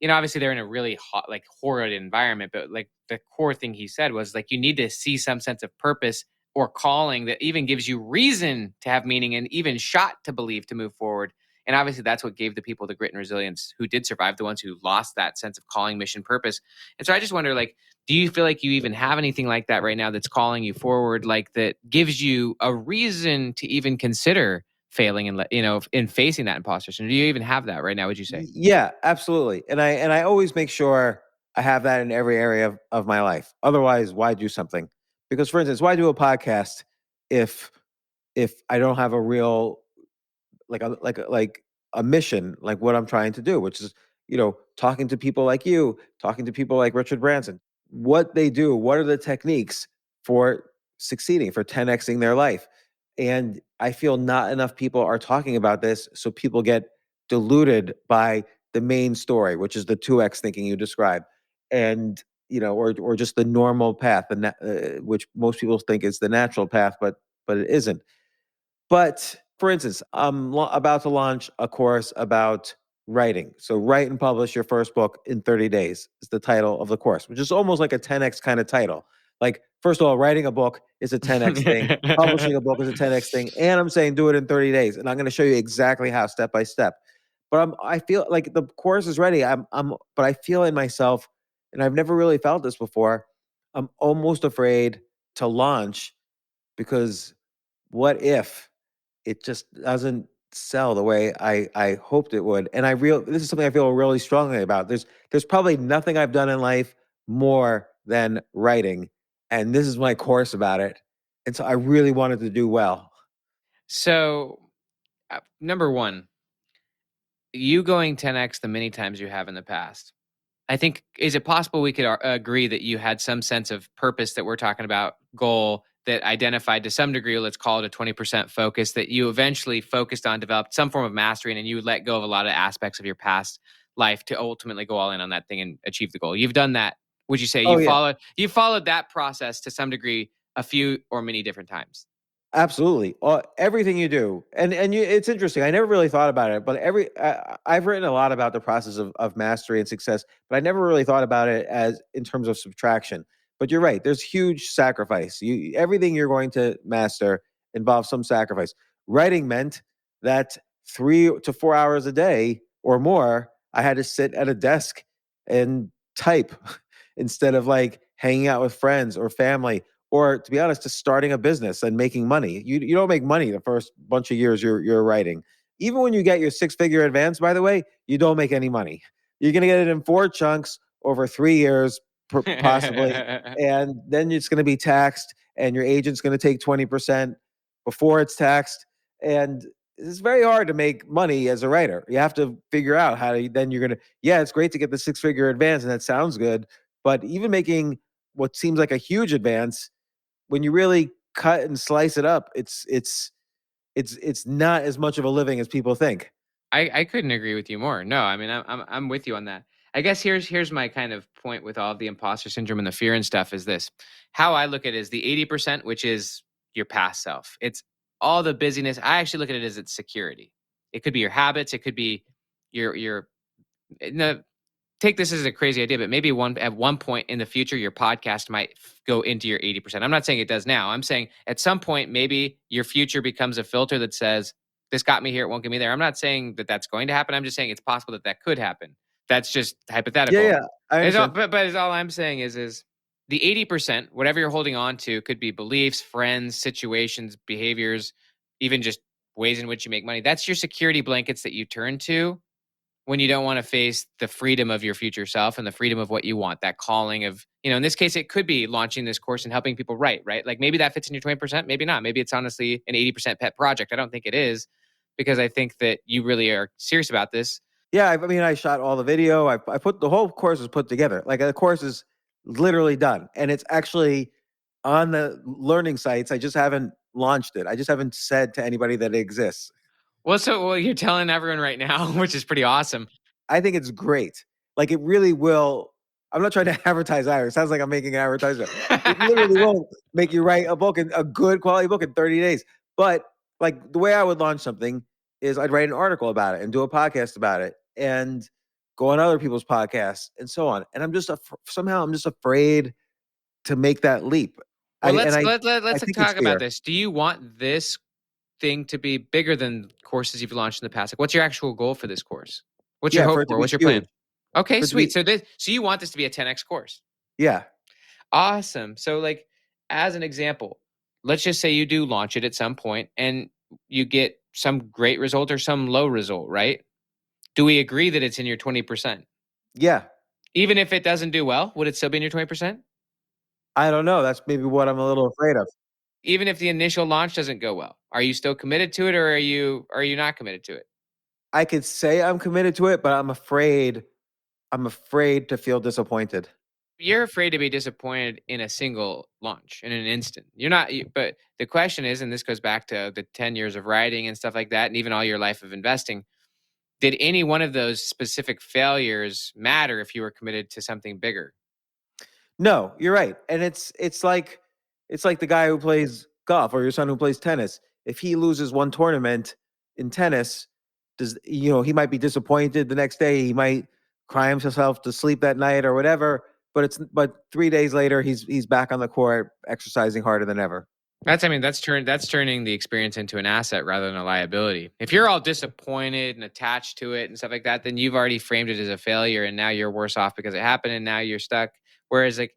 obviously they're in a really hot, like horrid environment, but like the core thing he said was like you need to see some sense of purpose or calling that even gives you reason to have meaning and even shot to believe to move forward. And obviously that's what gave the people the grit and resilience who did survive, the ones who lost that sense of calling, mission, purpose. And so I just wonder, like, do you feel like you even have anything like that right now that's calling you forward, like that gives you a reason to even consider failing and in facing that imposter syndrome? Do you even have that right now, would you say? Yeah, absolutely. And I always make sure I have that in every area of my life. Otherwise, why do something? Because, for instance, why do a podcast if I don't have a real, like a mission, like what I'm trying to do, which is, talking to people like you, talking to people like Richard Branson, what they do, what are the techniques for succeeding, for 10xing their life. And I feel not enough people are talking about this, so people get diluted by the main story, which is the 2x thinking you described. And or just the normal path, which most people think is the natural path, but it isn't. But for instance, I'm about to launch a course about writing. So, write and publish your first book in 30 days is the title of the course, which is almost like a 10x kind of title. Like, first of all, writing a book is a 10x thing, publishing a book is a 10x thing. And I'm saying do it in 30 days. And I'm going to show you exactly how, step by step. But I feel like the course is ready. But I feel in myself, and I've never really felt this before. I'm almost afraid to launch, because what if it just doesn't sell the way I hoped it would? And this is something I feel really strongly about. There's probably nothing I've done in life more than writing, and this is my course about it. And so I really wanted to do well. So, number one, you going 10x the many times you have in the past. I think, is it possible we could agree that you had some sense of purpose that we're talking about, goal that identified to some degree, let's call it a 20% focus, that you eventually focused on, developed some form of mastery, and then you let go of a lot of aspects of your past life to ultimately go all in on that thing and achieve the goal? You've done that. Would you say Oh yeah. you followed that process to some degree a few or many different times? Absolutely. Everything you do. It's interesting. I never really thought about it, but I've written a lot about the process of mastery and success, but I never really thought about it as in terms of subtraction. But you're right. There's huge sacrifice. Everything you're going to master involves some sacrifice. Writing meant that 3 to 4 hours a day or more, I had to sit at a desk and type instead of like hanging out with friends or family, or to be honest, just starting a business and making money. You don't make money the first bunch of years you're writing. Even when you get your 6-figure advance, by the way, you don't make any money. You're going to get it in 4 chunks over 3 years, possibly, and then it's going to be taxed, and your agent's going to take 20% before it's taxed, and it's very hard to make money as a writer. You have to figure out how to. Then you're going to, yeah, it's great to get the 6-figure advance, and that sounds good, but even making what seems like a huge advance, when you really cut and slice it up, it's not as much of a living as people think. I couldn't agree with you more. No, I mean I'm with you on that. I guess here's my kind of point with all of the imposter syndrome and the fear and stuff is this. How I look at it is the 80%, which is your past self. It's all the busyness. I actually look at it as it's security. It could be your habits. It could be your no, take this as a crazy idea, but maybe at one point in the future, your podcast might go into your 80%. I'm not saying it does now. I'm saying at some point, maybe your future becomes a filter that says, this got me here, it won't get me there. I'm not saying that that's going to happen. I'm just saying it's possible that that could happen. That's just hypothetical. Yeah, I understand. But all I'm saying is the 80%, whatever you're holding on to, could be beliefs, friends, situations, behaviors, even just ways in which you make money. That's your security blankets that you turn to when you don't want to face the freedom of your future self and the freedom of what you want, that calling of, in this case, it could be launching this course and helping people write, right? Like maybe that fits in your 20%, maybe not. Maybe it's honestly an 80% pet project. I don't think it is, because I think that you really are serious about this. Yeah, I mean, I shot all the video. I put the whole course is put together. Like the course is literally done, and it's actually on the learning sites. I just haven't launched it. I just haven't said to anybody that it exists. Well, you're telling everyone right now, which is pretty awesome. I think it's great. Like it really will. I'm not trying to advertise either. It sounds like I'm making an advertisement. It literally will make you write a book, a good quality book in 30 days. But like the way I would launch something is I'd write an article about it and do a podcast about it and go on other people's podcasts and so on. And I'm just somehow I'm just afraid to make that leap. Well, let's talk about this. Do you want this thing to be bigger than courses you've launched in the past? Like, what's your actual goal for this course? What's your hope for? What's your plan? Okay, sweet. So you want this to be a 10x course? Yeah. Awesome. So like, as an example, let's just say you do launch it at some point and you get some great result or some low result, right? Do we agree that it's in your 20%? Yeah. Even if it doesn't do well, would it still be in your 20%? I don't know. That's maybe what I'm a little afraid of. Even if the initial launch doesn't go well, are you still committed to it, or are you not committed to it? I could say I'm committed to it, but I'm afraid to feel disappointed. You're afraid to be disappointed in a single launch, in an instant. You're not, but the question is, and this goes back to the 10 years of writing and stuff like that, and even all your life of investing, did any one of those specific failures matter if you were committed to something bigger? No, you're right. And it's like the guy who plays golf or your son who plays tennis. If he loses one tournament in tennis, he might be disappointed the next day. He might cry himself to sleep that night or whatever. But 3 days later, he's back on the court exercising harder than ever. That's turning the experience into an asset rather than a liability. If you're all disappointed and attached to it and stuff like that, then you've already framed it as a failure, and now you're worse off because it happened, and now you're stuck. Whereas, like,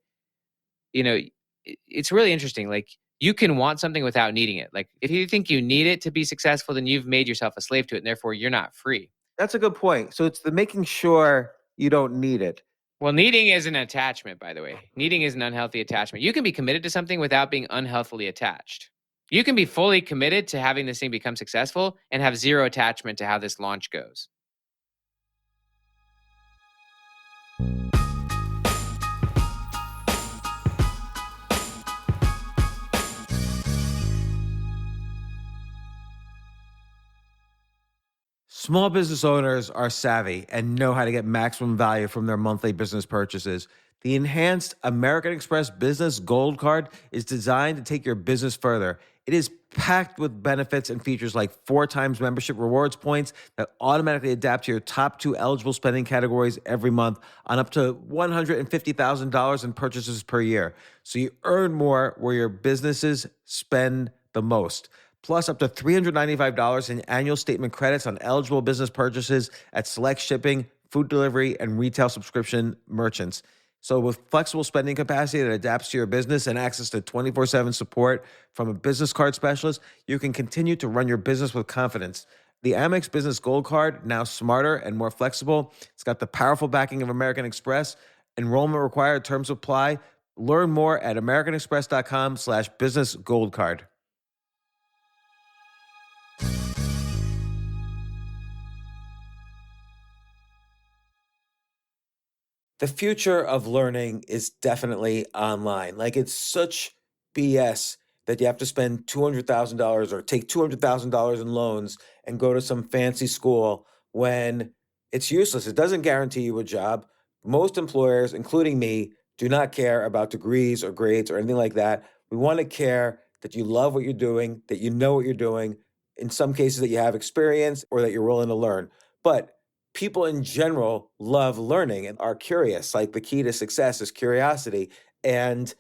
it's really interesting. Like, you can want something without needing it. Like, if you think you need it to be successful, then you've made yourself a slave to it, and therefore you're not free. That's a good point. So it's the making sure you don't need it. Well, needing is an attachment, by the way. Needing is an unhealthy attachment. You can be committed to something without being unhealthily attached. You can be fully committed to having this thing become successful and have zero attachment to how this launch goes. Small business owners are savvy and know how to get maximum value from their monthly business purchases. The enhanced American Express Business Gold Card is designed to take your business further. It is packed with benefits and features like 4 times membership rewards points that automatically adapt to your top 2 eligible spending categories every month on up to $150,000 in purchases per year. So you earn more where your businesses spend the most. Plus up to $395 in annual statement credits on eligible business purchases at select shipping, food delivery, and retail subscription merchants. So with flexible spending capacity that adapts to your business and access to 24/7 support from a business card specialist, you can continue to run your business with confidence. The Amex Business Gold Card, now smarter and more flexible. It's got the powerful backing of American Express, Enrollment required. Terms apply. Learn more at americanexpress.com/business gold card. The future of learning is definitely online. Like, it's such BS that you have to spend $200,000 or take $200,000 in loans and go to some fancy school when it's useless. It doesn't guarantee you a job. Most employers, including me, do not care about degrees or grades or anything like that. We want to care that you love what you're doing, that you know what you're doing, in some cases that you have experience or that you're willing to learn. But people in general love learning and are curious. Like, the key to success is curiosity. And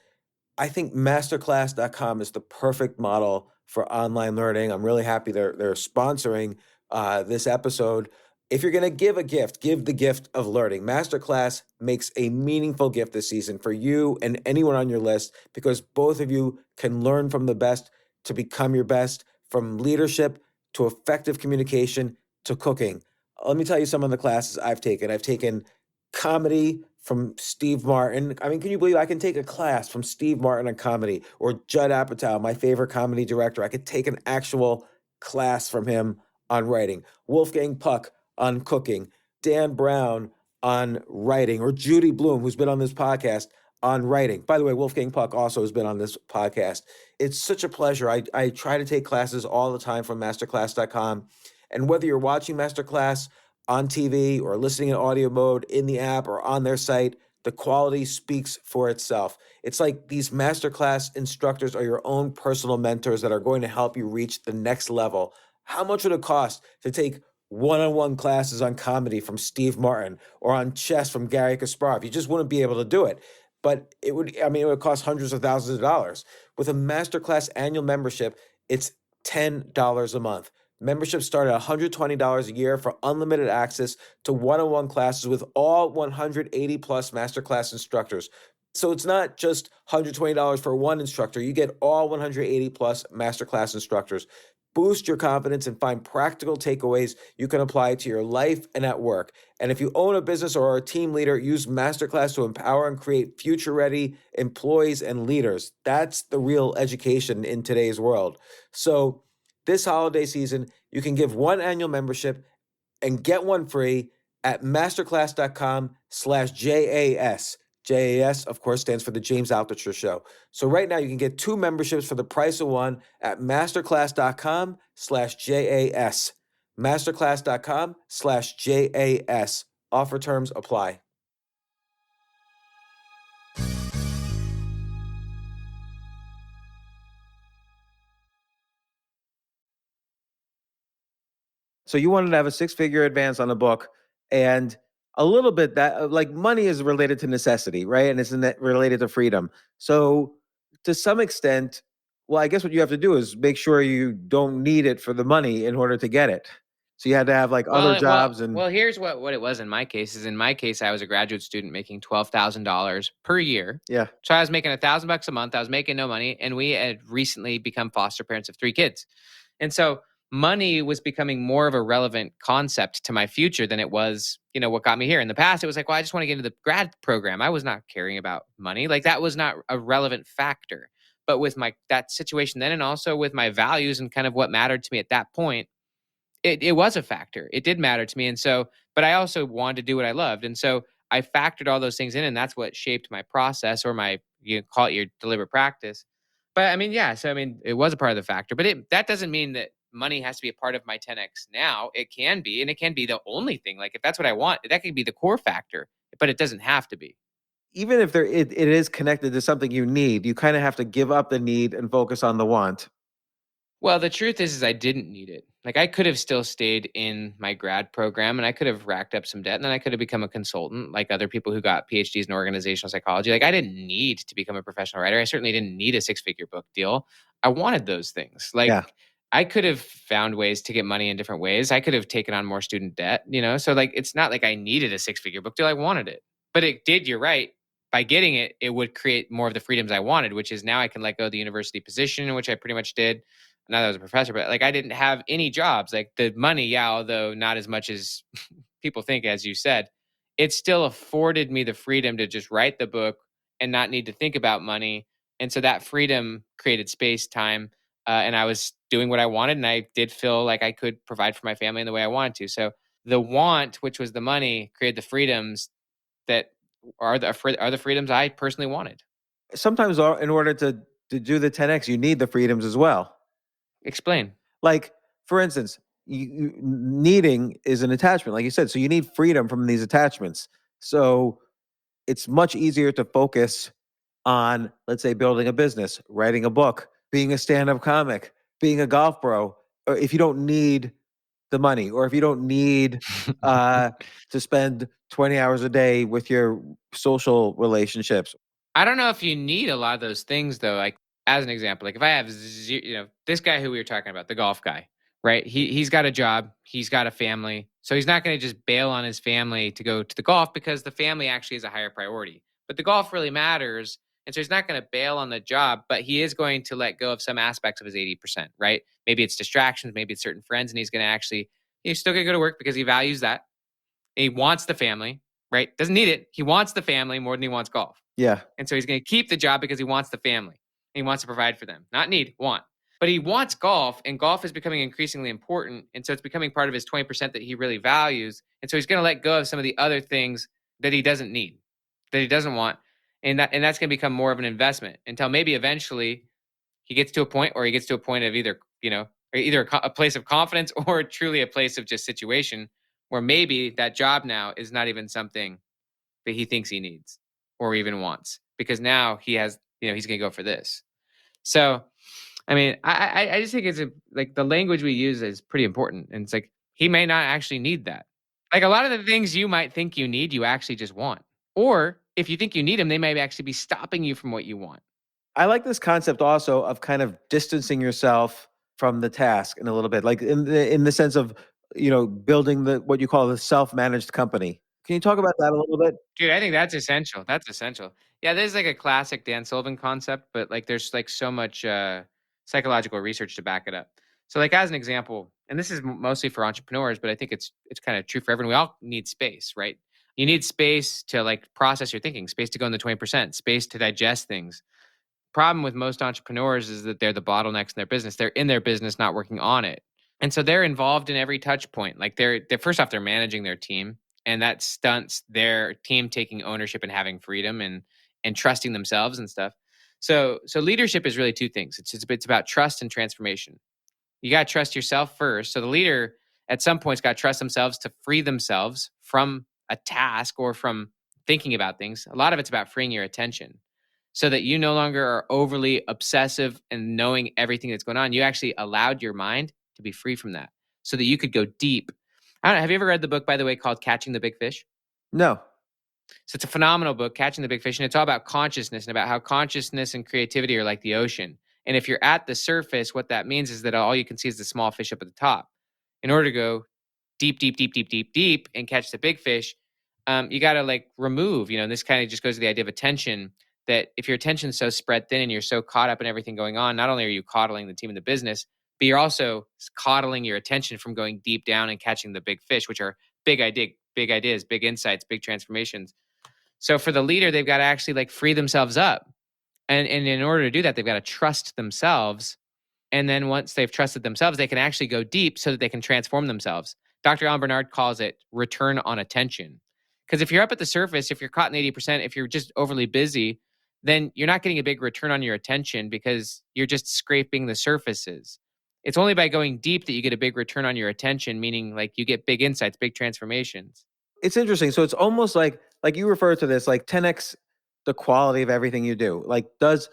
I think masterclass.com is the perfect model for online learning. I'm really happy they're sponsoring this episode. If you're going to give a gift, give the gift of learning. Masterclass makes a meaningful gift this season for you and anyone on your list, because both of you can learn from the best to become your best, from leadership to effective communication to cooking. Let me tell you some of the classes I've taken. I've taken comedy from Steve Martin. I mean, can you believe I can take a class from Steve Martin on comedy, or Judd Apatow, my favorite comedy director? I could take an actual class from him on writing. Wolfgang Puck on cooking. Dan Brown on writing, or Judy Bloom, who's been on this podcast, on writing. By the way, Wolfgang Puck also has been on this podcast. It's such a pleasure. I try to take classes all the time from masterclass.com. And whether you're watching Masterclass on TV or listening in audio mode in the app or on their site, the quality speaks for itself. It's like these masterclass instructors are your own personal mentors that are going to help you reach the next level. How much would it cost to take one-on-one classes on comedy from Steve Martin or on chess from Gary Kasparov? You just wouldn't be able to do it. But it would cost hundreds of thousands of dollars. With a masterclass annual membership, it's $10 a month. Memberships start at $120 a year for unlimited access to one-on-one classes with all 180 plus masterclass instructors. So it's not just $120 for one instructor. You get all 180 plus masterclass instructors. Boost your confidence and find practical takeaways you can apply to your life and at work. And if you own a business or are a team leader, use Masterclass to empower and create future-ready employees and leaders. That's the real education in today's world. So this holiday season, you can give one annual membership and get one free at masterclass.com/JAS. JAS, of course, stands for the James Altucher Show. So right now you can get two memberships for the price of one at masterclass.com/JAS. Masterclass.com/JAS. Offer terms apply. So you wanted to have a six-figure advance on a book, and a little bit that, like, money is related to necessity, right? And it's related to freedom. So to some extent, well, I guess what you have to do is make sure you don't need it for the money in order to get it. So you had to have like other jobs and Here's what it was in my case. Is in my case, I was a graduate student making $12,000 per year. yeah. So I was making $1,000 a month. I was making no money, and we had recently become foster parents of 3 kids, and so money was becoming more of a relevant concept to my future than it was, what got me here. In the past, it was like, well, I just want to get into the grad program. I was not caring about money. Like, that was not a relevant factor. But with that situation then, and also with my values and kind of what mattered to me at that point, it was a factor. It did matter to me. And so, but I also wanted to do what I loved. And so I factored all those things in, and that's what shaped my process, or you call it your deliberate practice. But I mean, yeah, so I mean, it was a part of the factor, but that doesn't mean that money has to be a part of my 10X now. It can be, and it can be the only thing. Like, if that's what I want, that could be the core factor, but it doesn't have to be. even if it is connected to something you need, you kind of have to give up the need and focus on the want. Well, the truth is I didn't need it. Like, I could have still stayed in my grad program, and I could have racked up some debt, and then I could have become a consultant like other people who got PhDs in organizational psychology. Like, I didn't need to become a professional writer. I certainly didn't need a 6-figure book deal. I wanted those things. Like, Yeah. I could have found ways to get money in different ways. I could have taken on more student debt, So, like, it's not like I needed a 6-figure book deal. I wanted it. But it did, you're right. By getting it, it would create more of the freedoms I wanted, which is now I can let go of the university position, which I pretty much did. Now that I was a professor, but like, I didn't have any jobs. Like, the money, yeah, although not as much as people think, as you said, it still afforded me the freedom to just write the book and not need to think about money. And so that freedom created space, time, and I was doing what I wanted, and I did feel like I could provide for my family in the way I wanted to. So the want, which was the money, created the freedoms that are the freedoms I personally wanted. Sometimes in order to do the 10x, you need the freedoms as well. Explain. Like, for instance, needing is an attachment, like you said. So you need freedom from these attachments. So it's much easier to focus on, let's say, building a business, writing a book, being a stand-up comic, being a golf pro, or if you don't need the money, or if you don't need to spend 20 hours a day with your social relationships. I don't know if you need a lot of those things though. Like as an example, like if I have, this guy who we were talking about, the golf guy, right? He's got a job, he's got a family, so he's not going to just bail on his family to go to the golf because the family actually is a higher priority. But the golf really matters, and so he's not going to bail on the job, but he is going to let go of some aspects of his 80%, right? Maybe it's distractions, maybe it's certain friends, and he's still going to go to work because he values that. He wants the family, right? Doesn't need it. He wants the family more than he wants golf. Yeah. And so he's going to keep the job because he wants the family. He wants to provide for them. Not need, want. But he wants golf, and golf is becoming increasingly important. And so it's becoming part of his 20% that he really values. And so he's going to let go of some of the other things that he doesn't need, that he doesn't want. And that's going to become more of an investment until maybe eventually he gets to a point, or he gets to a point of either a place of confidence or truly a place of just situation where maybe that job now is not even something that he thinks he needs or even wants, because now he has, he's going to go for this. So, I mean, I just think it's like the language we use is pretty important. And it's like, he may not actually need that. Like a lot of the things you might think you need, you actually just want. Or if you think you need them, they may actually be stopping you from what you want. I like this concept also of kind of distancing yourself from the task in a little bit, like in the sense of, building what you call the self-managed company. Can you talk about that a little bit? Dude, I think that's essential. That's essential. Yeah, there's like a classic Dan Sullivan concept, but like there's like so much psychological research to back it up. So like as an example, and this is mostly for entrepreneurs, but I think it's kind of true for everyone. We all need space, right? You need space to like process your thinking, space to go in the 20%, space to digest things. Problem with most entrepreneurs is that they're the bottlenecks in their business. They're in their business, not working on it. And so they're involved in every touch point. Like they're first off, they're managing their team, and that stunts their team taking ownership and having freedom and trusting themselves and stuff. So leadership is really two things. It's about trust and transformation. You got to trust yourself first. So the leader at some point's got to trust themselves to free themselves from a task or from thinking about things. A lot of it's about freeing your attention so that you no longer are overly obsessive and knowing everything that's going on. You actually allowed your mind to be free from that so that you could go deep. I don't know, have you ever read the book, by the way, called Catching the Big Fish? No. So it's a phenomenal book, Catching the Big Fish, and it's all about consciousness and about how consciousness and creativity are like the ocean. And if you're at the surface, what that means is that all you can see is the small fish up at the top. In order to go deep, deep, deep, deep, deep, deep and catch the big fish, you got to like remove, and this kind of just goes to the idea of attention, that if your attention's so spread thin and you're so caught up in everything going on, not only are you coddling the team and the business, but you're also coddling your attention from going deep down and catching the big fish, which are big ideas, big insights, big transformations. So for the leader, they've got to actually like free themselves up. And in order to do that, they've got to trust themselves. And then once they've trusted themselves, they can actually go deep so that they can transform themselves. Dr. Alan Bernard calls it return on attention. Because if you're up at the surface, if you're caught in 80%, if you're just overly busy, then you're not getting a big return on your attention because you're just scraping the surfaces. It's only by going deep that you get a big return on your attention, meaning like you get big insights, big transformations. It's interesting. So it's almost like you refer to this, like 10x the quality of everything you do. Like does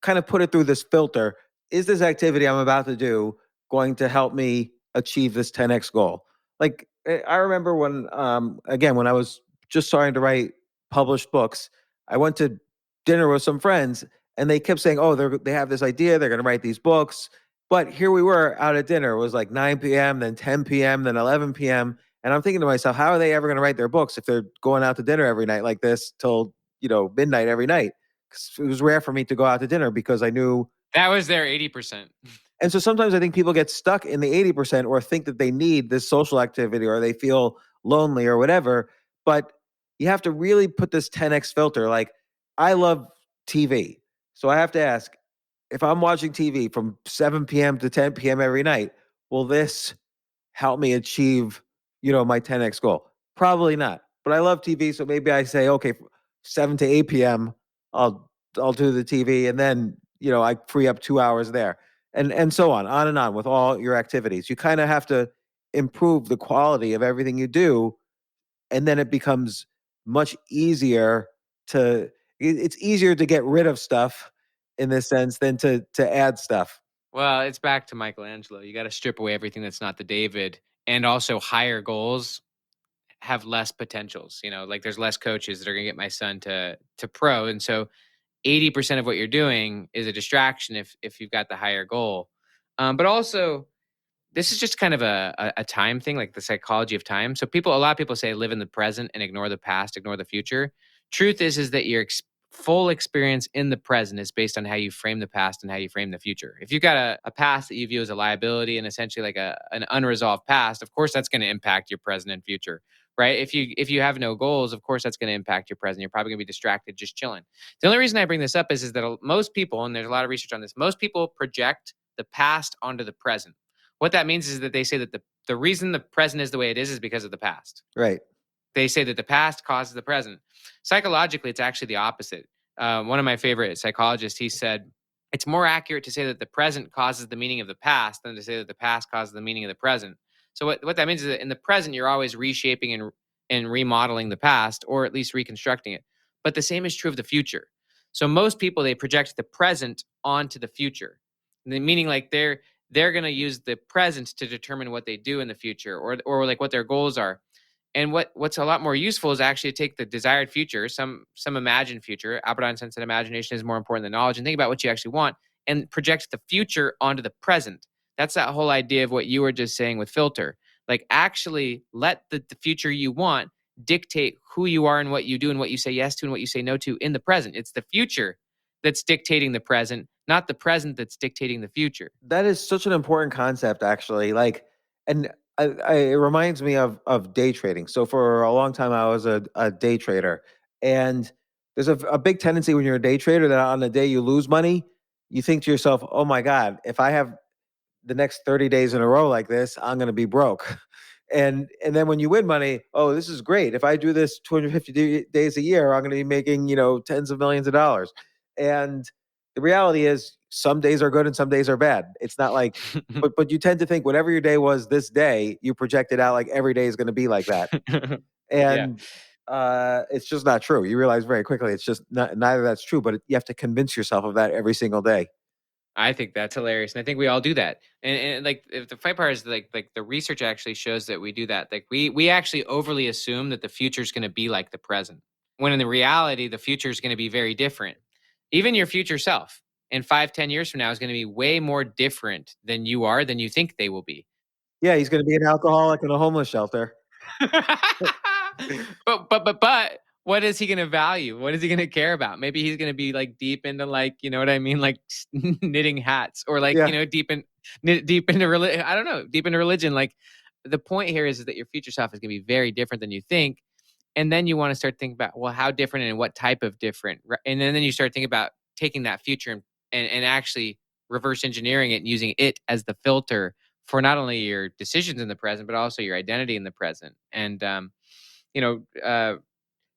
kind of put it through this filter. Is this activity I'm about to do going to help me achieve this 10x goal? Like I remember when I was just starting to write published books, I went to dinner with some friends and they kept saying, oh, they have this idea, they're going to write these books. But here we were out at dinner. It was like 9 p.m., then 10 p.m., then 11 p.m. And I'm thinking to myself, how are they ever going to write their books if they're going out to dinner every night like this till, midnight every night? 'Cause it was rare for me to go out to dinner because I knew that was their 80%. And so sometimes I think people get stuck in the 80% or think that they need this social activity or they feel lonely or whatever. But you have to really put this 10x filter. Like, I love TV. So I have to ask, if I'm watching TV from 7 p.m. to 10 p.m. every night, will this help me achieve, my 10x goal? Probably not. But I love TV, so maybe I say, okay, 7 to 8 p.m. I'll do the TV, and then I free up 2 hours there, and so on and on with all your activities. You kind of have to improve the quality of everything you do, and then it becomes much easier to. It's easier to get rid of stuff in this sense than to add stuff. Well, it's back to Michelangelo. You got to strip away everything that's not the David, and also higher goals have less potentials. Like there's less coaches that are going to get my son to pro, and so 80% of what you're doing is a distraction if you've got the higher goal. But also, this is just kind of a time thing, like the psychology of time. So a lot of people say live in the present and ignore the past, ignore the future. Truth is that your full experience in the present is based on how you frame the past and how you frame the future. If you've got a past that you view as a liability and essentially like an unresolved past, of course that's going to impact your present and future, right? If you have no goals, of course that's going to impact your present. You're probably going to be distracted just chilling. The only reason I bring this up is that most people, and there's a lot of research on this, most people project the past onto the present. What that means is that they say that the reason the present is the way it is because of the past. Right. They say that the past causes the present. Psychologically, it's actually the opposite. One of my favorite psychologists, he said, it's more accurate to say that the present causes the meaning of the past than to say that the past causes the meaning of the present. So what that means is that in the present, you're always reshaping and remodeling the past, or at least reconstructing it. But the same is true of the future. So most people, they project the present onto the future, meaning like they're going to use the present to determine what they do in the future, or like what their goals are. And what's a lot more useful is actually to take the desired future, some imagined future. Albert Einstein said imagination is more important than knowledge, and think about what you actually want and project the future onto the present. That's that whole idea of what you were just saying with filter. Like actually let the future you want dictate who you are and what you do and what you say yes to and what you say no to in the present. It's the future that's dictating the present, not the present that's dictating the future. That is such an important concept, actually. Like, and it reminds me of day trading. So for a long time, I was a day trader, and there's a big tendency when you're a day trader that on the day you lose money, you think to yourself, "Oh my God, if I have the next 30 days in a row like this, I'm going to be broke." And then when you win money, oh, this is great. If I do this 250 days a year, I'm going to be making, tens of millions of dollars. And the reality is some days are good and some days are bad. It's not like, but you tend to think whatever your day was this day, you project it out like every day is going to be like that. Yeah. And it's just not true. You realize very quickly it's just neither that's true, but you have to convince yourself of that every single day. I think that's hilarious, and I think we all do that. And like, if the fight part is like the research actually shows that we do that. Like we actually overly assume that the future is going to be like the present, when in the reality the future is going to be very different. Even your future self in 5-10 years from now is going to be way more different than you think they will be. Yeah, he's going to be an alcoholic in a homeless shelter. but what is he going to value? What is he going to care about? Maybe he's going to be like deep into, like, you know what I mean? Like knitting hats, or like, Yeah. deep into religion. I don't know, deep into religion. Like the point here is that your future self is going to be very different than you think. And then you want to start thinking about, well, how different and what type of different. And then you start thinking about taking that future and actually reverse engineering it and using it as the filter for not only your decisions in the present, but also your identity in the present. And,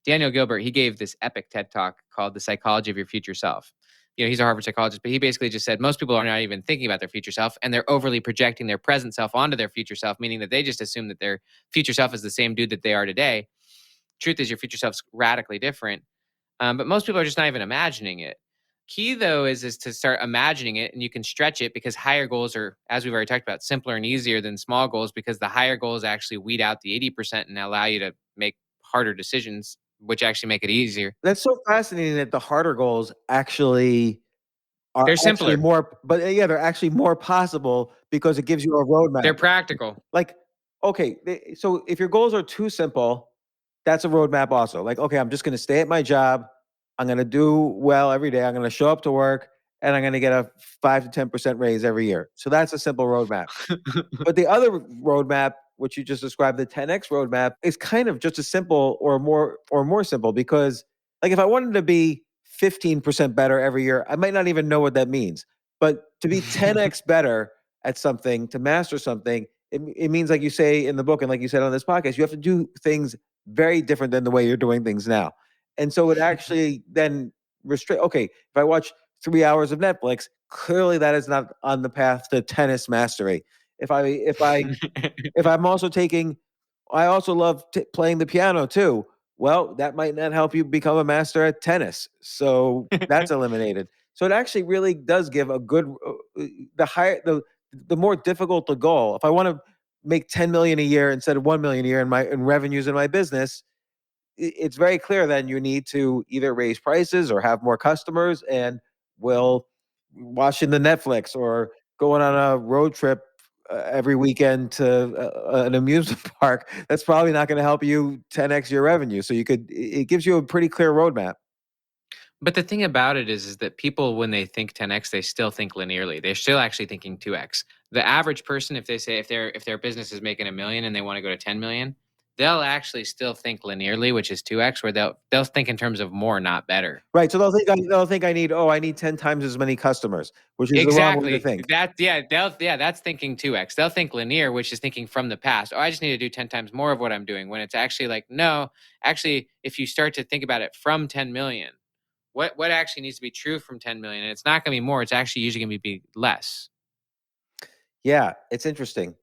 Daniel Gilbert, he gave this epic TED talk called The Psychology of Your Future Self. He's a Harvard psychologist, but he basically just said most people are not even thinking about their future self, and they're overly projecting their present self onto their future self, meaning that they just assume that their future self is the same dude that they are today. Truth is, your future self's radically different. But most people are just not even imagining it. Key, though, is to start imagining it, and you can stretch it, because higher goals are, as we've already talked about, simpler and easier than small goals, because the higher goals actually weed out the 80% and allow you to make harder decisions, which actually make it easier. That's so fascinating that the harder goals actually are They're simpler. actually more, but yeah, they're actually more possible because it gives you a roadmap. They're practical. Like, okay, so if your goals are too simple, that's a roadmap also. Like, okay, I'm just going to stay at my job. I'm going to do well every day. I'm going to show up to work, and I'm going to get a 5 to 10% raise every year. So that's a simple roadmap. But the other roadmap what you just described, the 10x roadmap, is kind of just as simple or more simple, because like if I wanted to be 15% better every year, I might not even know what that means. But to be 10x better at something, to master something, it means, like you say in the book and like you said on this podcast, you have to do things very different than the way you're doing things now. And so it actually then restrict, okay, if I watch 3 hours of Netflix, clearly that is not on the path to tennis mastery. If I'm also taking, I also love playing the piano too. Well, that might not help you become a master at tennis. So that's eliminated. So it actually really does give a good, the higher, the more difficult the goal. If I want to make 10 million a year instead of 1 million a year in revenues in my business, it's very clear then you need to either raise prices or have more customers, and will watching the Netflix or going on a road trip every weekend to an amusement park, that's probably not going to help you 10x your revenue. So it gives you a pretty clear roadmap. But the thing about it is that people, when they think 10x, they still think linearly. They're still actually thinking 2x. The average person, if they say if their business is making 1 million and they want to go to 10 million, they'll actually still think linearly, which is 2x, where they'll think in terms of more, not better. Right. So they'll think I need 10 times as many customers, which is the wrong way to Exactly. think. That's thinking 2x. They'll think linear, which is thinking from the past. Oh, I just need to do 10 times more of what I'm doing. When it's actually like, no, actually, if you start to think about it from 10 million, what actually needs to be true from 10 million? And it's not going to be more. It's actually usually going to be less. Yeah, it's interesting.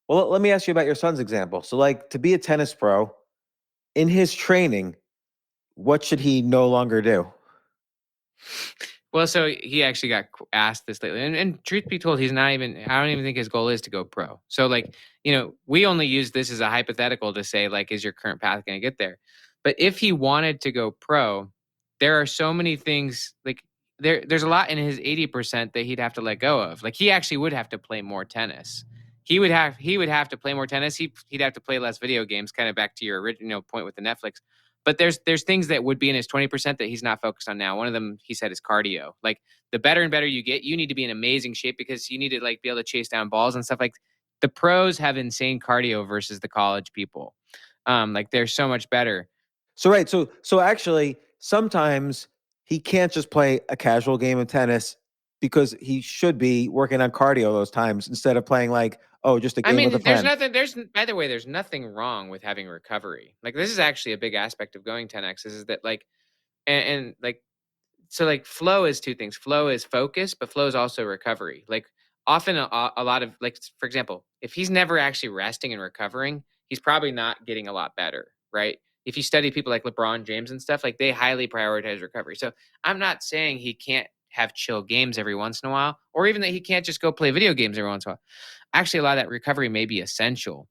Well, let me ask you about your son's example. So, like, to be a tennis pro, in his training, what should he no longer do? Well, so he actually got asked this lately, and truth be told, he's not even. I don't even think his goal is to go pro. So, like, we only use this as a hypothetical to say, like, is your current path going to get there? But if he wanted to go pro, there are so many things. Like, there's a lot in his 80% that he'd have to let go of. Like, he actually would have to play more tennis. He would have to play more tennis. He'd have to play less video games. Kind of back to your original point with the Netflix. But there's things that would be in his 20% that he's not focused on now. One of them, he said, is cardio. Like, the better and better you get, you need to be in amazing shape, because you need to, like, be able to chase down balls and stuff. Like, the pros have insane cardio versus the college people. Like, they're so much better. So right, so actually, sometimes he can't just play a casual game of tennis, because he should be working on cardio those times instead of playing like, oh, just a I game with a mean, friend. by the way, there's nothing wrong with having recovery. Like, this is actually a big aspect of going 10x is that, like, and like, so, like, flow is two things. Flow is focus, but flow is also recovery. Like, often a lot of, like, for example, if he's never actually resting and recovering, he's probably not getting a lot better, right? If you study people like LeBron James and stuff, like, they highly prioritize recovery. So I'm not saying he can't have chill games every once in a while, or even that he can't just go play video games every once in a while. Actually, a lot of that recovery may be essential.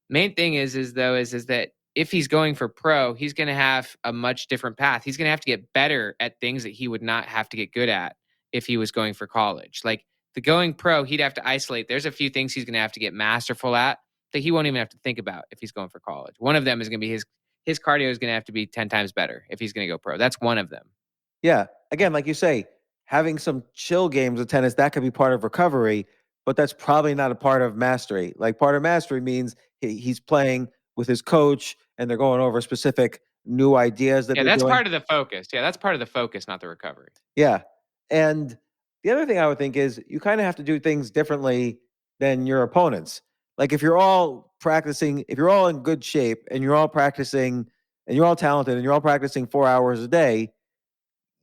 Main thing is that if he's going for pro, he's going to have a much different path. He's going to have to get better at things that he would not have to get good at if he was going for college. Like, the going pro, he'd have to isolate. There's a few things he's going to have to get masterful at that he won't even have to think about if he's going for college. One of them is going to be his cardio is going to have to be 10 times better if he's going to go pro. That's one of them. Yeah, again, like you say, having some chill games of tennis, that could be part of recovery, but that's probably not a part of mastery. Like, part of mastery means he's playing with his coach and they're going over specific new ideas that Yeah, they're that's doing. part of the focus. Yeah, that's part of the focus, not the recovery. Yeah. And the other thing I would think is you kind of have to do things differently than your opponents. Like, if you're all practicing, if you're all in good shape and you're all practicing and you're all talented and you're all practicing 4 hours a day,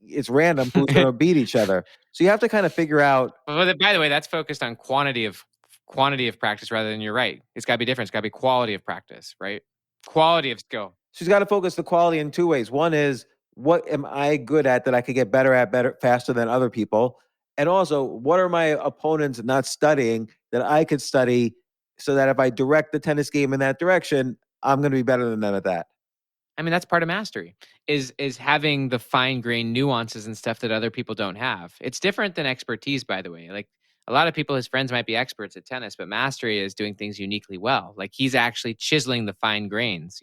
it's random who's going to beat each other. So you have to kind of figure out. Well, by the way, that's focused on quantity of practice rather than, you're right. It's got to be different. It's got to be quality of practice, right? Quality of skill. She's got to focus the quality in two ways. One is, what am I good at that I could get better at faster than other people? And also, what are my opponents not studying that I could study, so that if I direct the tennis game in that direction, I'm going to be better than them at that. I mean, that's part of mastery is having the fine grained nuances and stuff that other people don't have. It's different than expertise, by the way. Like, a lot of people, his friends might be experts at tennis, but mastery is doing things uniquely well. Like, he's actually chiseling the fine grains,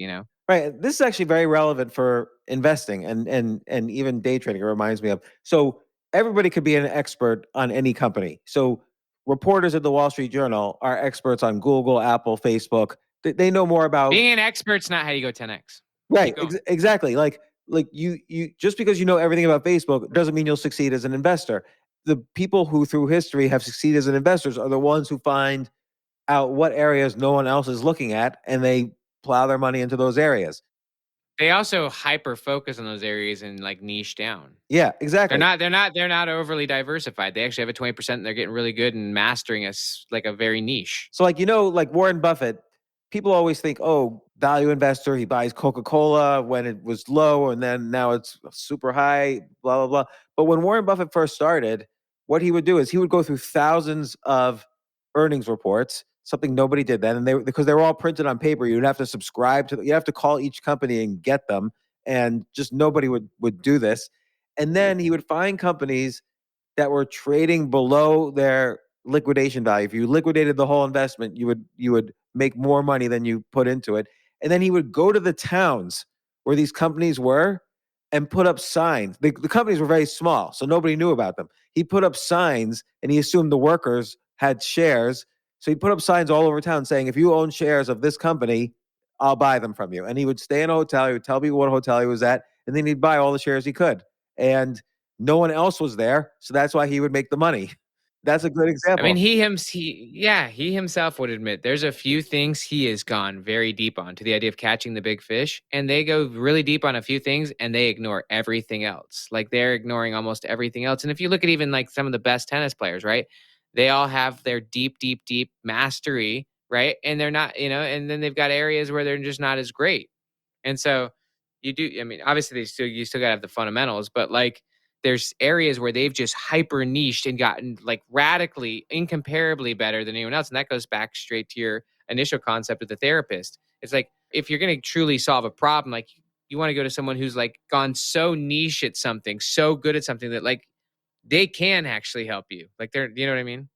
Right. This is actually very relevant for investing and even day trading. It reminds me of. So everybody could be an expert on any company. So reporters at the Wall Street Journal are experts on Google, Apple, Facebook. They know more about. Being an expert's not how you go 10x. Right. Keep going. Exactly. Like you just because you know everything about Facebook doesn't mean you'll succeed as an investor. The people who through history have succeeded as investors are the ones who find out what areas no one else is looking at, and they plow their money into those areas. They also hyper focus on those areas and like niche down. Yeah, exactly. They're not overly diversified. They actually have a 20% and they're getting really good and mastering us like a very niche. So like, like Warren Buffett, people always think, oh, value investor, he buys Coca-Cola when it was low and then now it's super high, blah, blah, blah. But when Warren Buffett first started, what he would do is he would go through thousands of earnings reports, something nobody did then. And because they were all printed on paper, you'd have to subscribe to, you have to call each company and get them. And just nobody would do this. And then he would find companies that were trading below their liquidation value. If you liquidated the whole investment, you would make more money than you put into it. And then he would go to the towns where these companies were and put up signs. The companies were very small, so nobody knew about them. He put up signs and he assumed the workers had shares. So he put up signs all over town saying, if you own shares of this company, I'll buy them from you. And he would stay in a hotel. He would tell people what hotel he was at, and then he'd buy all the shares he could. And no one else was there, so that's why he would make the money. That's a good example. I mean, he himself would admit there's a few things he has gone very deep on to the idea of catching the big fish, and they go really deep on a few things and they ignore everything else. Like they're ignoring almost everything else. And if you look at even like some of the best tennis players, right? They all have their deep mastery, right? And they're not, and then they've got areas where they're just not as great. And so I mean, obviously you still gotta have the fundamentals, but like there's areas where they've just hyper niched and gotten like radically, incomparably better than anyone else. And that goes back straight to your initial concept of the therapist. It's like, if you're going to truly solve a problem, like you want to go to someone who's like gone so niche at something, so good at something that like they can actually help you. Like you know what I mean?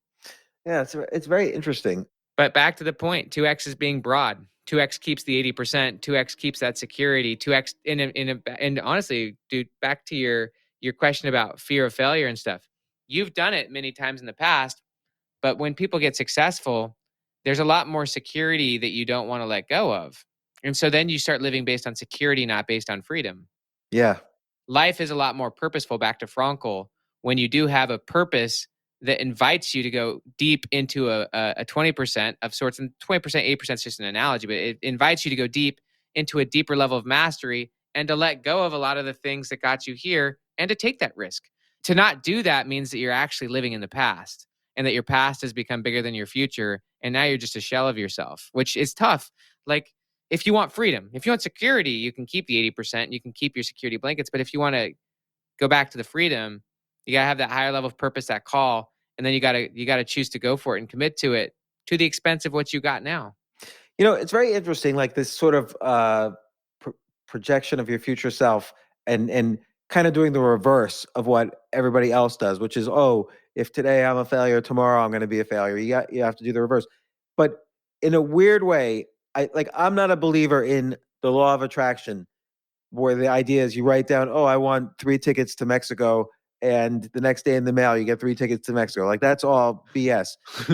Yeah, it's very interesting. But back to the point, 2X is being broad. 2X keeps the 80%. 2X keeps that security. 2X and honestly, dude, back to your question about fear of failure and stuff. You've done it many times in the past, but when people get successful, there's a lot more security that you don't want to let go of. And so then you start living based on security, not based on freedom. Yeah. Life is a lot more purposeful, back to Frankel, when you do have a purpose that invites you to go deep into a 20% of sorts. And 20%, 8% is just an analogy, but it invites you to go deep into a deeper level of mastery and to let go of a lot of the things that got you here and to take that risk. To not do that means that you're actually living in the past and that your past has become bigger than your future. And now you're just a shell of yourself, which is tough. Like if you want freedom, if you want security, you can keep the 80%, you can keep your security blankets. But if you want to go back to the freedom, you got to have that higher level of purpose, that call. And then you got to choose to go for it and commit to it to the expense of what you got now. It's very interesting, like this sort of projection of your future self and kind of doing the reverse of what everybody else does, which is, oh, if today I'm a failure, tomorrow I'm going to be a failure. You have to do the reverse. But in a weird way, I'm not a believer in the law of attraction, where the idea is you write down, oh, I want 3 tickets to Mexico, and the next day in the mail you get 3 tickets to Mexico. Like that's all BS.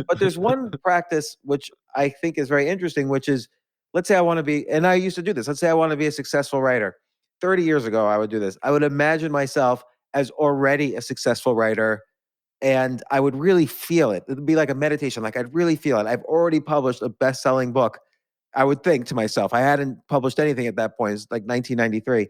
But there's one practice which I think is very interesting, which is, let's say I want to be, and I used to do this. Let's say I want to be a successful writer. 30 years ago, I would do this. I would imagine myself as already a successful writer, and I would really feel it. It would be like a meditation. Like I'd really feel it. I've already published a best-selling book. I would think to myself, I hadn't published anything at that point. It's like 1993.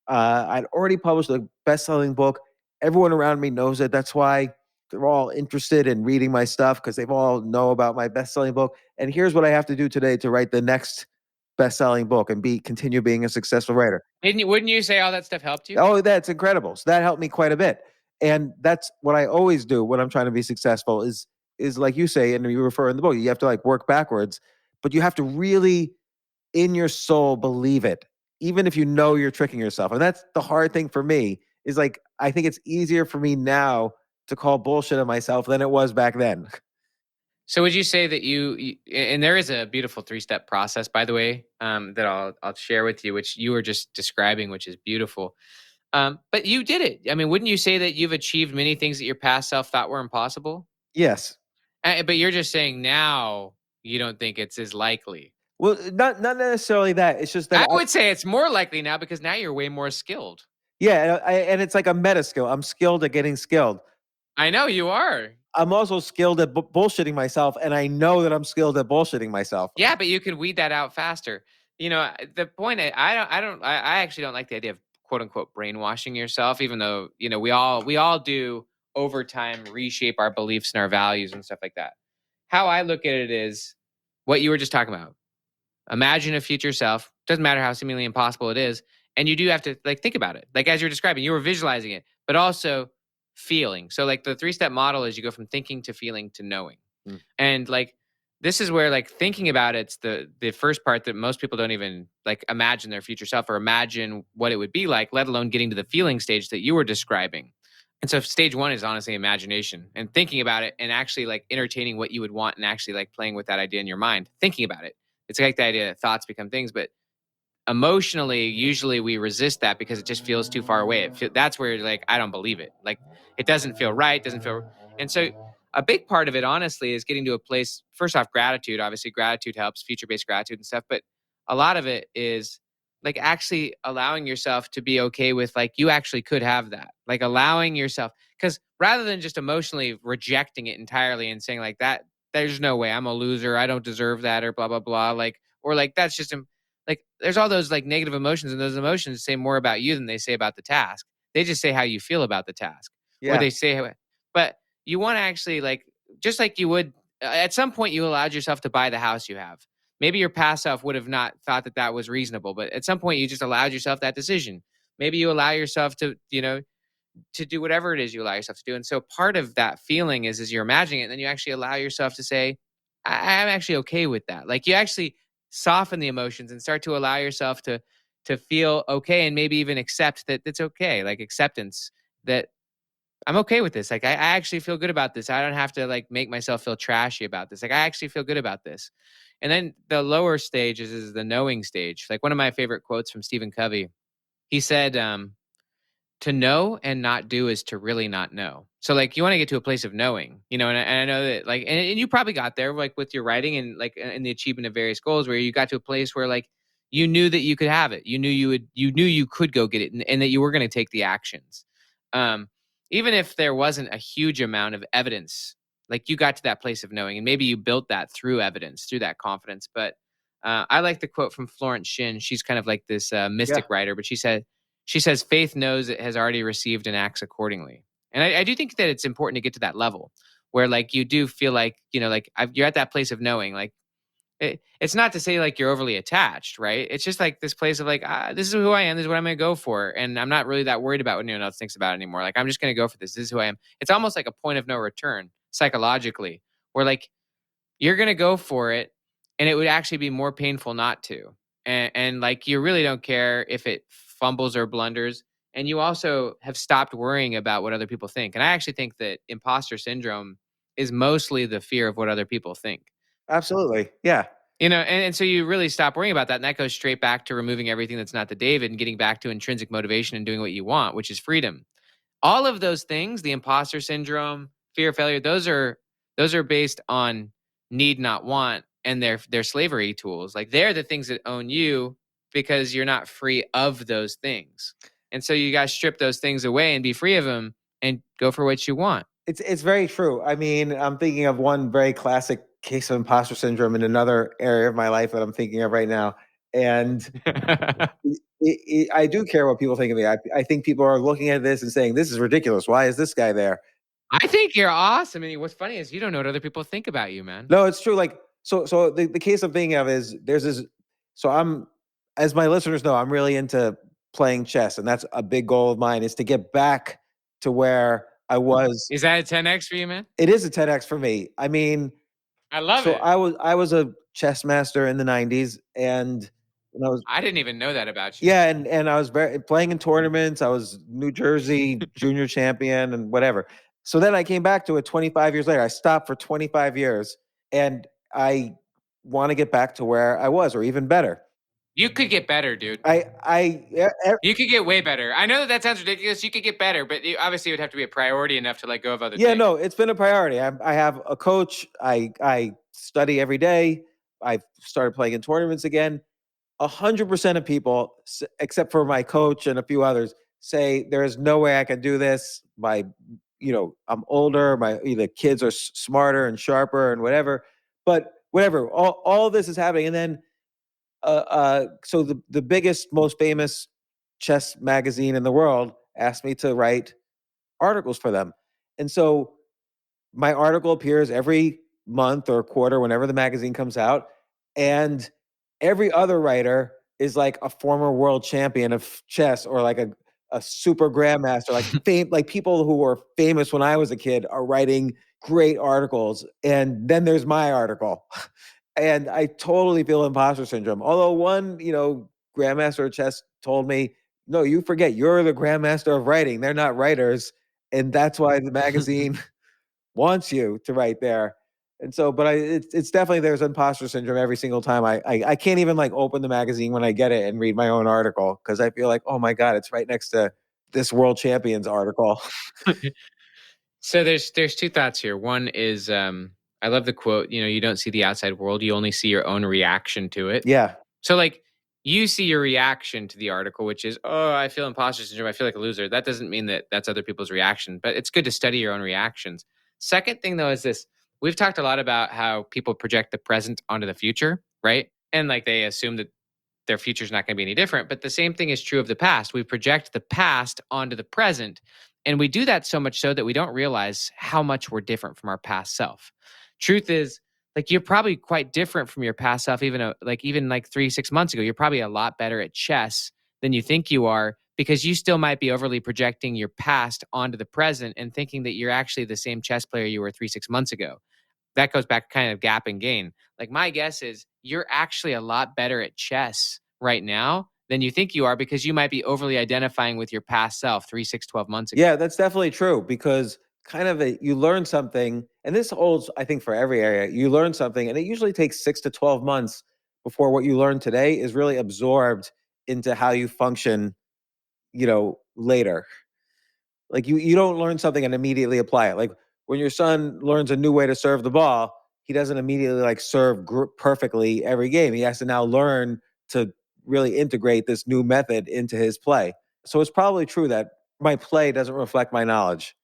I'd already published a best-selling book. Everyone around me knows it. That's why they're all interested in reading my stuff, because they've all know about my best-selling book. And here's what I have to do today to write the next best-selling book and continue being a successful writer. Wouldn't you say all that stuff helped you? Oh, that's incredible. So that helped me quite a bit. And that's what I always do when I'm trying to be successful is like you say, and you refer in the book, you have to like work backwards, but you have to really in your soul believe it, even if you know you're tricking yourself. And that's the hard thing for me, is like, I think it's easier for me now to call bullshit on myself than it was back then. So would you say that you and there is a beautiful 3-step process, by the way, that I'll share with you, which you were just describing, which is beautiful. But you did it. I mean, wouldn't you say that you've achieved many things that your past self thought were impossible? Yes. But you're just saying now you don't think it's as likely. Well, not necessarily that. It's just that I would say it's more likely now because now you're way more skilled. yeah, and it's like a meta skill. I'm skilled at getting skilled. I know you are. I'm also skilled at bullshitting myself, and I know that I'm skilled at bullshitting myself. Yeah, but you can weed that out faster. The point I actually don't like the idea of quote unquote brainwashing yourself, even though, we all do over time reshape our beliefs and our values and stuff like that. How I look at it is what you were just talking about. Imagine a future self. Doesn't matter how seemingly impossible it is. And you do have to think about it. Like as you're describing, you were visualizing it, but also feeling. So like the 3-step model is you go from thinking to feeling to knowing. Mm. And this is where thinking about it's the first part that most people don't even imagine their future self or imagine what it would be like, let alone getting to the feeling stage that you were describing. And so stage 1 is honestly imagination and thinking about it and actually entertaining what you would want and actually playing with that idea in your mind, thinking about it. It's like the idea that thoughts become things, but emotionally, usually we resist that because it just feels too far away. That's where I don't believe it. It doesn't feel right, doesn't feel. And so a big part of it, honestly, is getting to a place, first off, gratitude. Obviously, gratitude helps, future-based gratitude and stuff. But a lot of it is actually allowing yourself to be okay with you actually could have that. Allowing yourself, because rather than just emotionally rejecting it entirely and saying that, there's no way, I'm a loser, I don't deserve that, or blah, blah, blah. Or that's just there's all those negative emotions, and those emotions say more about you than they say about the task. They just say how you feel about the task. Yeah. Or they say, but you want to actually just like you would, at some point you allowed yourself to buy the house you have. Maybe your past self would have not thought that was reasonable, but at some point you just allowed yourself that decision. Maybe you allow yourself to, to do whatever it is you allow yourself to do. And so part of that feeling is you're imagining it, and then you actually allow yourself to say, I'm actually okay with that. You actually soften the emotions and start to allow yourself to feel okay, and maybe even accept that it's okay. Acceptance that I'm okay with this. I actually feel good about this. I don't have to make myself feel trashy about this. I actually feel good about this. And then the lower stage is the knowing stage. One of my favorite quotes from Stephen Covey, he said, to know and not do is to really not know. So you want to get to a place of knowing, and I know that and you probably got there with your writing and in the achievement of various goals, where you got to a place where you knew that you could have it. You knew you could go get it, and that you were going to take the actions. Even if there wasn't a huge amount of evidence, you got to that place of knowing, and maybe you built that through evidence, through that confidence. But I like the quote from Florence Shin. She's kind of this mystic writer, but she says, faith knows it has already received and acts accordingly. And I do think that it's important to get to that level where you do feel you're at that place of knowing. It's not to say you're overly attached, right? It's just this place of this is who I am. This is what I'm going to go for. And I'm not really that worried about what anyone else thinks about it anymore. I'm just going to go for this. This is who I am. It's almost like a point of no return psychologically, where you're going to go for it, and it would actually be more painful not to. And you really don't care if it fumbles or blunders. And you also have stopped worrying about what other people think. And I actually think that imposter syndrome is mostly the fear of what other people think. Absolutely. Yeah. And so you really stop worrying about that. And that goes straight back to removing everything that's not the David and getting back to intrinsic motivation and doing what you want, which is freedom. All of those things, the imposter syndrome, fear of failure, those are based on need, not want, and they're slavery tools. They're the things that own you because you're not free of those things. And so you got to strip those things away and be free of them and go for what you want. It's very true. I mean, I'm thinking of one very classic case of imposter syndrome in another area of my life that I'm thinking of right now. And I do care what people think of me. I think people are looking at this and saying, this is ridiculous. Why is this guy there? I think you're awesome. And what's funny is you don't know what other people think about you, man. No, it's true. So the case I'm thinking of is there's this. So as my listeners know, I'm really into playing chess. And that's a big goal of mine, is to get back to where I was. Is that a 10X for you, man? It is a 10X for me. I mean, I love so it. I was a chess master in the 90s, and I didn't even know that about you. Yeah, and I was playing in tournaments. I was New Jersey junior champion and whatever. So then I came back to it 25 years later. I stopped for 25 years, and I want to get back to where I was, or even better. You could get better, dude. You could get way better. I know that sounds ridiculous. You could get better, but obviously it would have to be a priority enough to let go of other things. Yeah, no, it's been a priority. I have a coach. I study every day. I've started playing in tournaments again. 100% of people, except for my coach and a few others, say there is no way I can do this. I'm older. The kids are smarter and sharper and whatever. But whatever, all this is happening, and then so the biggest, most famous chess magazine in the world asked me to write articles for them, and so my article appears every month or quarter whenever the magazine comes out, and every other writer is like a former world champion of chess or like a super grandmaster, like people who were famous when I was a kid are writing great articles, and then there's my article. And I totally feel imposter syndrome. Although one, grandmaster of chess told me, "No, you forget, you're the grandmaster of writing. They're not writers, and that's why the magazine wants you to write there." And so, but it's definitely, there's imposter syndrome every single time. I can't even like open the magazine when I get it and read my own article because I feel like, oh my god, it's right next to this world champions article. So there's two thoughts here. One is I love the quote, you don't see the outside world, you only see your own reaction to it. Yeah, So like you see your reaction to the article, which is, oh, I feel imposter syndrome, I feel like a loser. That doesn't mean that that's other people's reaction, but it's good to study your own reactions. Second thing though is this. We've talked a lot about how people project the present onto the future, right? And like they assume that their future's not going to be any different. But the same thing is true of the past. We project the past onto the present. And we do that so much so that we don't realize how much we're different from our past self. Truth is, like you're probably quite different from your past self, even like 3, 6 months ago. You're probably a lot better at chess than you think you are because you still might be overly projecting your past onto the present and thinking that you're actually the same chess player you were 3, 6 months ago. That goes back kind of gap and gain. Like my guess is you're actually a lot better at chess right now than you think you are because you might be overly identifying with your past self 3, 6, 12 months ago. yeah, that's definitely true because you learn something, and this holds, I think, for every area. You learn something, and it usually takes 6 to 12 months before what you learn today is really absorbed into how you function, later. Like you don't learn something and immediately apply it. Like when your son learns a new way to serve the ball, he doesn't immediately like serve perfectly every game. He has to now learn to really integrate this new method into his play. So it's probably true that my play doesn't reflect my knowledge.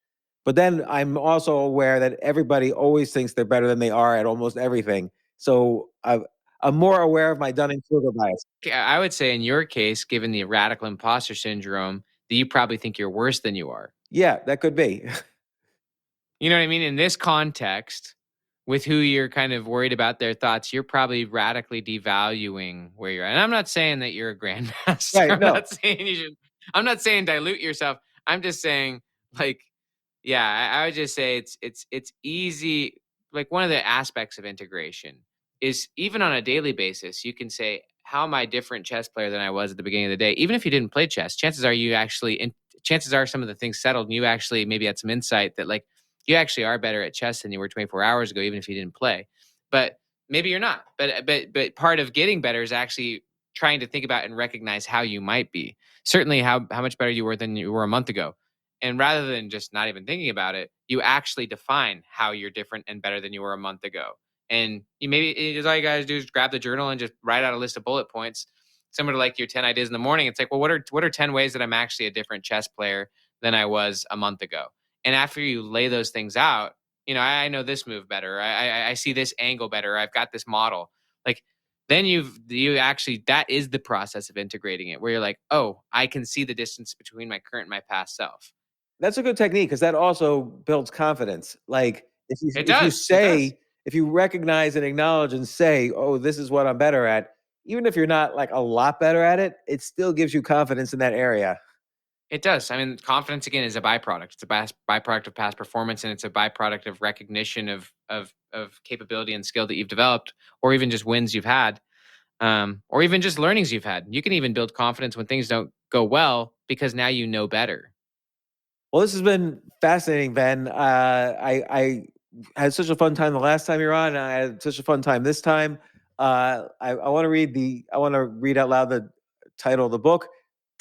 But then I'm also aware that everybody always thinks they're better than they are at almost everything. So I'm more aware of my Dunning-Kruger bias. I would say in your case, given the radical imposter syndrome, that you probably think you're worse than you are. Yeah, that could be. You know what I mean? In this context, with who you're kind of worried about their thoughts, you're probably radically devaluing where you're at. And I'm not saying that you're a grandmaster. Right, no. I'm not saying dilute yourself. I'm just saying, like, yeah, I would just say it's easy. Like one of the aspects of integration is even on a daily basis, you can say, how am I a different chess player than I was at the beginning of the day? Even if you didn't play chess, chances are some of the things settled and you actually maybe had some insight that like you actually are better at chess than you were 24 hours ago, even if you didn't play. But maybe you're not. But part of getting better is actually trying to think about and recognize how you might be. Certainly how much better you were than you were a month ago. And rather than just not even thinking about it, you actually define how you're different and better than you were a month ago. And you maybe all you guys do is grab the journal and just write out a list of bullet points, similar to like your 10 ideas in the morning. It's like, well, what are 10 ways that I'm actually a different chess player than I was a month ago? And after you lay those things out, I know this move better. I see this angle better. I've got this model. Like then you actually, that is the process of integrating it where you're like, oh, I can see the distance between my current and my past self. That's a good technique because that also builds confidence. Like It if you does. It does. say, if you recognize and acknowledge and say, "Oh, this is what I'm better at," even if you're not like a lot better at it, it still gives you confidence in that area. It does. I mean, confidence again is a byproduct. It's a byproduct of past performance, and it's a byproduct of recognition of capability and skill that you've developed, or even just wins you've had, or even just learnings you've had. You can even build confidence when things don't go well because now you know better. Well, this has been fascinating, Ben. I had such a fun time the last time you were on, and I had such a fun time this time. I want to read out loud the title of the book.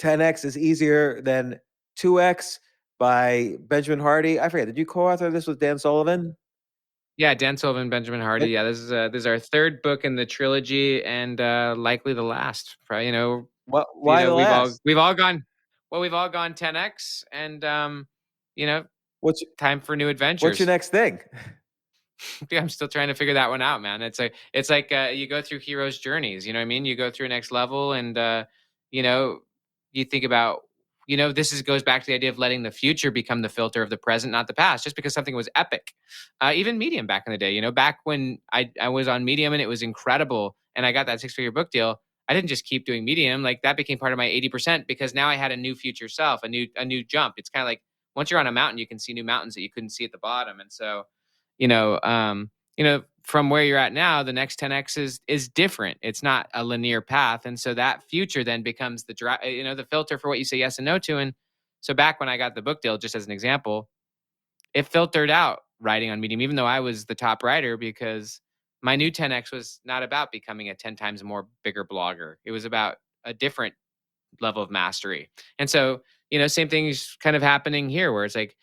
10x is easier than 2x by Benjamin Hardy. I forget. Did you co-author this with Dan Sullivan? Yeah, Dan Sullivan, Benjamin Hardy. Yeah, this is our third book in the trilogy, and likely the last. Probably, Why the last? we've all gone. Well, we've all gone 10x, and you know, What's time for new what's your adventures. next thing? Yeah, I'm still trying to figure that one out, man. It's like you go through heroes' journeys. You know what I mean? You go through a next level, and you know, you think about, goes back to the idea of letting the future become the filter of the present, not the past. Just because something was epic, even Medium back in the day. Back when I was on Medium and it was incredible, and I got that 6-figure book deal. I didn't just keep doing Medium. Like, that became part of my 80% because now I had a new future self, a new jump. It's kind of like once you're on a mountain, you can see new mountains that you couldn't see at the bottom, and so you know, um, from where you're at now, the next 10x is different. It's not a linear path, and so that future then becomes the filter for what you say yes and no to. And so back when I got the book deal, just as an example, it filtered out writing on Medium, even though I was the top writer, because my new 10x was not about becoming a 10 times more bigger blogger. It was about a different level of mastery. And so, same thing is kind of happening here, where it's like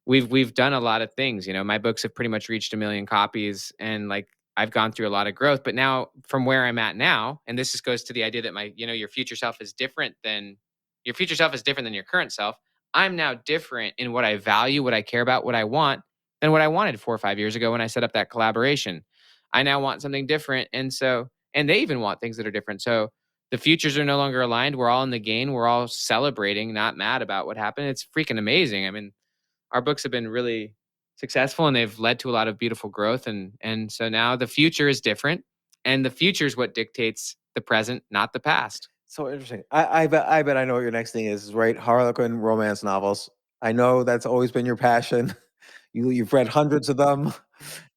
we've done a lot of things. My books have pretty much reached 1 million copies, and like I've gone through a lot of growth. But now, from where I'm at now, and this just goes to the idea that your future self is different than your current self. I'm now different in what I value, what I care about, what I want, than what I wanted 4 or 5 years ago when I set up that collaboration. I now want something different, and they even want things that are different. So the futures are no longer aligned. We're all in the game. We're all celebrating, not mad about what happened. It's freaking amazing. I mean, our books have been really successful, and they've led to a lot of beautiful growth. And so now the future is different, and the future is what dictates the present, not the past. So interesting. I bet I know what your next thing is, right? Harlequin romance novels. I know that's always been your passion. You've read hundreds of them.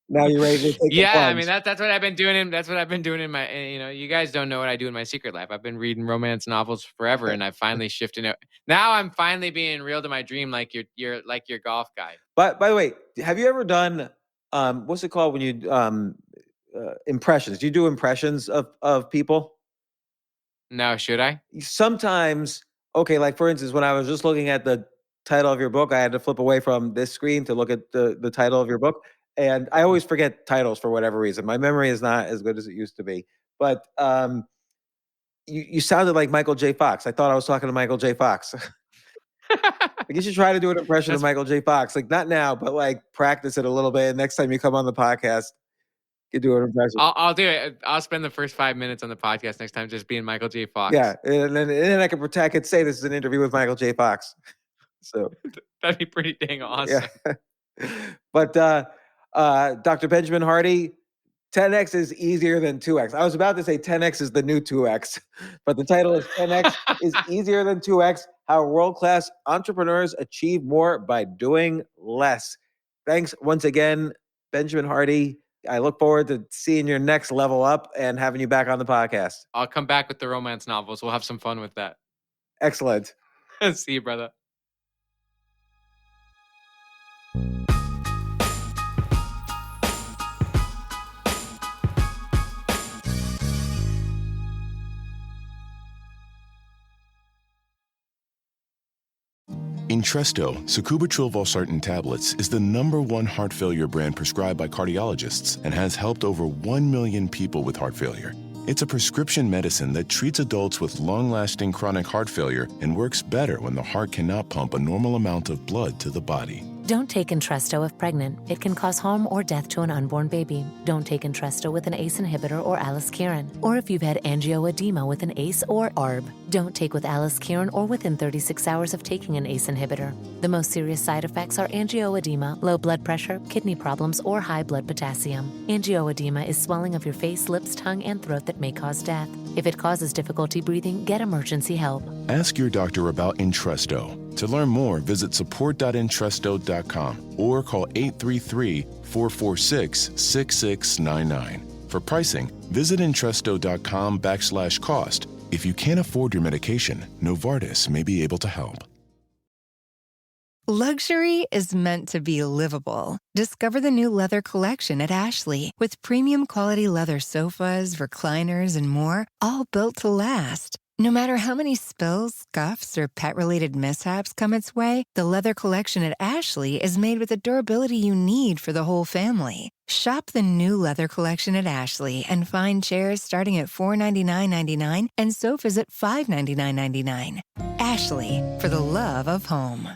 Now you're ready to take the Yeah, I mean plunge. that's what I've been doing. That's what I've been doing in my. You guys don't know what I do in my secret life. I've been reading romance novels forever, and I've finally shifted it. Now I'm finally being real to my dream, like you're like your golf guy. But by the way, have you ever done what's it called when you impressions? Do you do impressions of people? No, should I? Sometimes, okay, like for instance, when I was just looking at the title of your book, I had to flip away from this screen to look at the title of your book. And I always forget titles for whatever reason. My memory is not as good as it used to be. But you sounded like Michael J. Fox. I thought I was talking to Michael J. Fox. Like, you should try to do an impression of Michael J. Fox. Like, not now, but like practice it a little bit. And next time you come on the podcast, you do an impression. I'll do it. I'll spend the first 5 minutes on the podcast next time just being Michael J. Fox. Yeah, and then I could say this is an interview with Michael J. Fox. So That'd be pretty dang awesome. yeah. But Dr. Benjamin Hardy, 10x is easier than 2x. I was about to say 10x is the new 2x, but the title is 10x is easier than 2x, how world-class entrepreneurs achieve more by doing less. Thanks once again, Benjamin Hardy. I look forward to seeing your next level up and having you back on the podcast. I'll come back with the romance novels. We'll have some fun with that. Excellent. See you, brother. Entresto, sacubitril valsartan tablets, is the #1 heart failure brand prescribed by cardiologists and has helped over 1 million people with heart failure. It's a prescription medicine that treats adults with long-lasting chronic heart failure and works better when the heart cannot pump a normal amount of blood to the body. Don't take Entresto if pregnant. It can cause harm or death to an unborn baby. Don't take Entresto with an ACE inhibitor or aliskiren, or if you've had angioedema with an ACE or ARB. Don't take with aliskiren or within 36 hours of taking an ACE inhibitor. The most serious side effects are angioedema, low blood pressure, kidney problems, or high blood potassium. Angioedema is swelling of your face, lips, tongue, and throat that may cause death. If it causes difficulty breathing, get emergency help. Ask your doctor about Entresto. To learn more, visit support.entresto.com or call 833-446-6699. For pricing, visit entresto.com/cost. If you can't afford your medication, Novartis may be able to help. Luxury is meant to be livable. Discover the new leather collection at Ashley with premium quality leather sofas, recliners, and more, all built to last. No matter how many spills, scuffs, or pet-related mishaps come its way, the leather collection at Ashley is made with the durability you need for the whole family. Shop the new leather collection at Ashley and find chairs starting at $499.99 and sofas at $599.99. Ashley, for the love of home.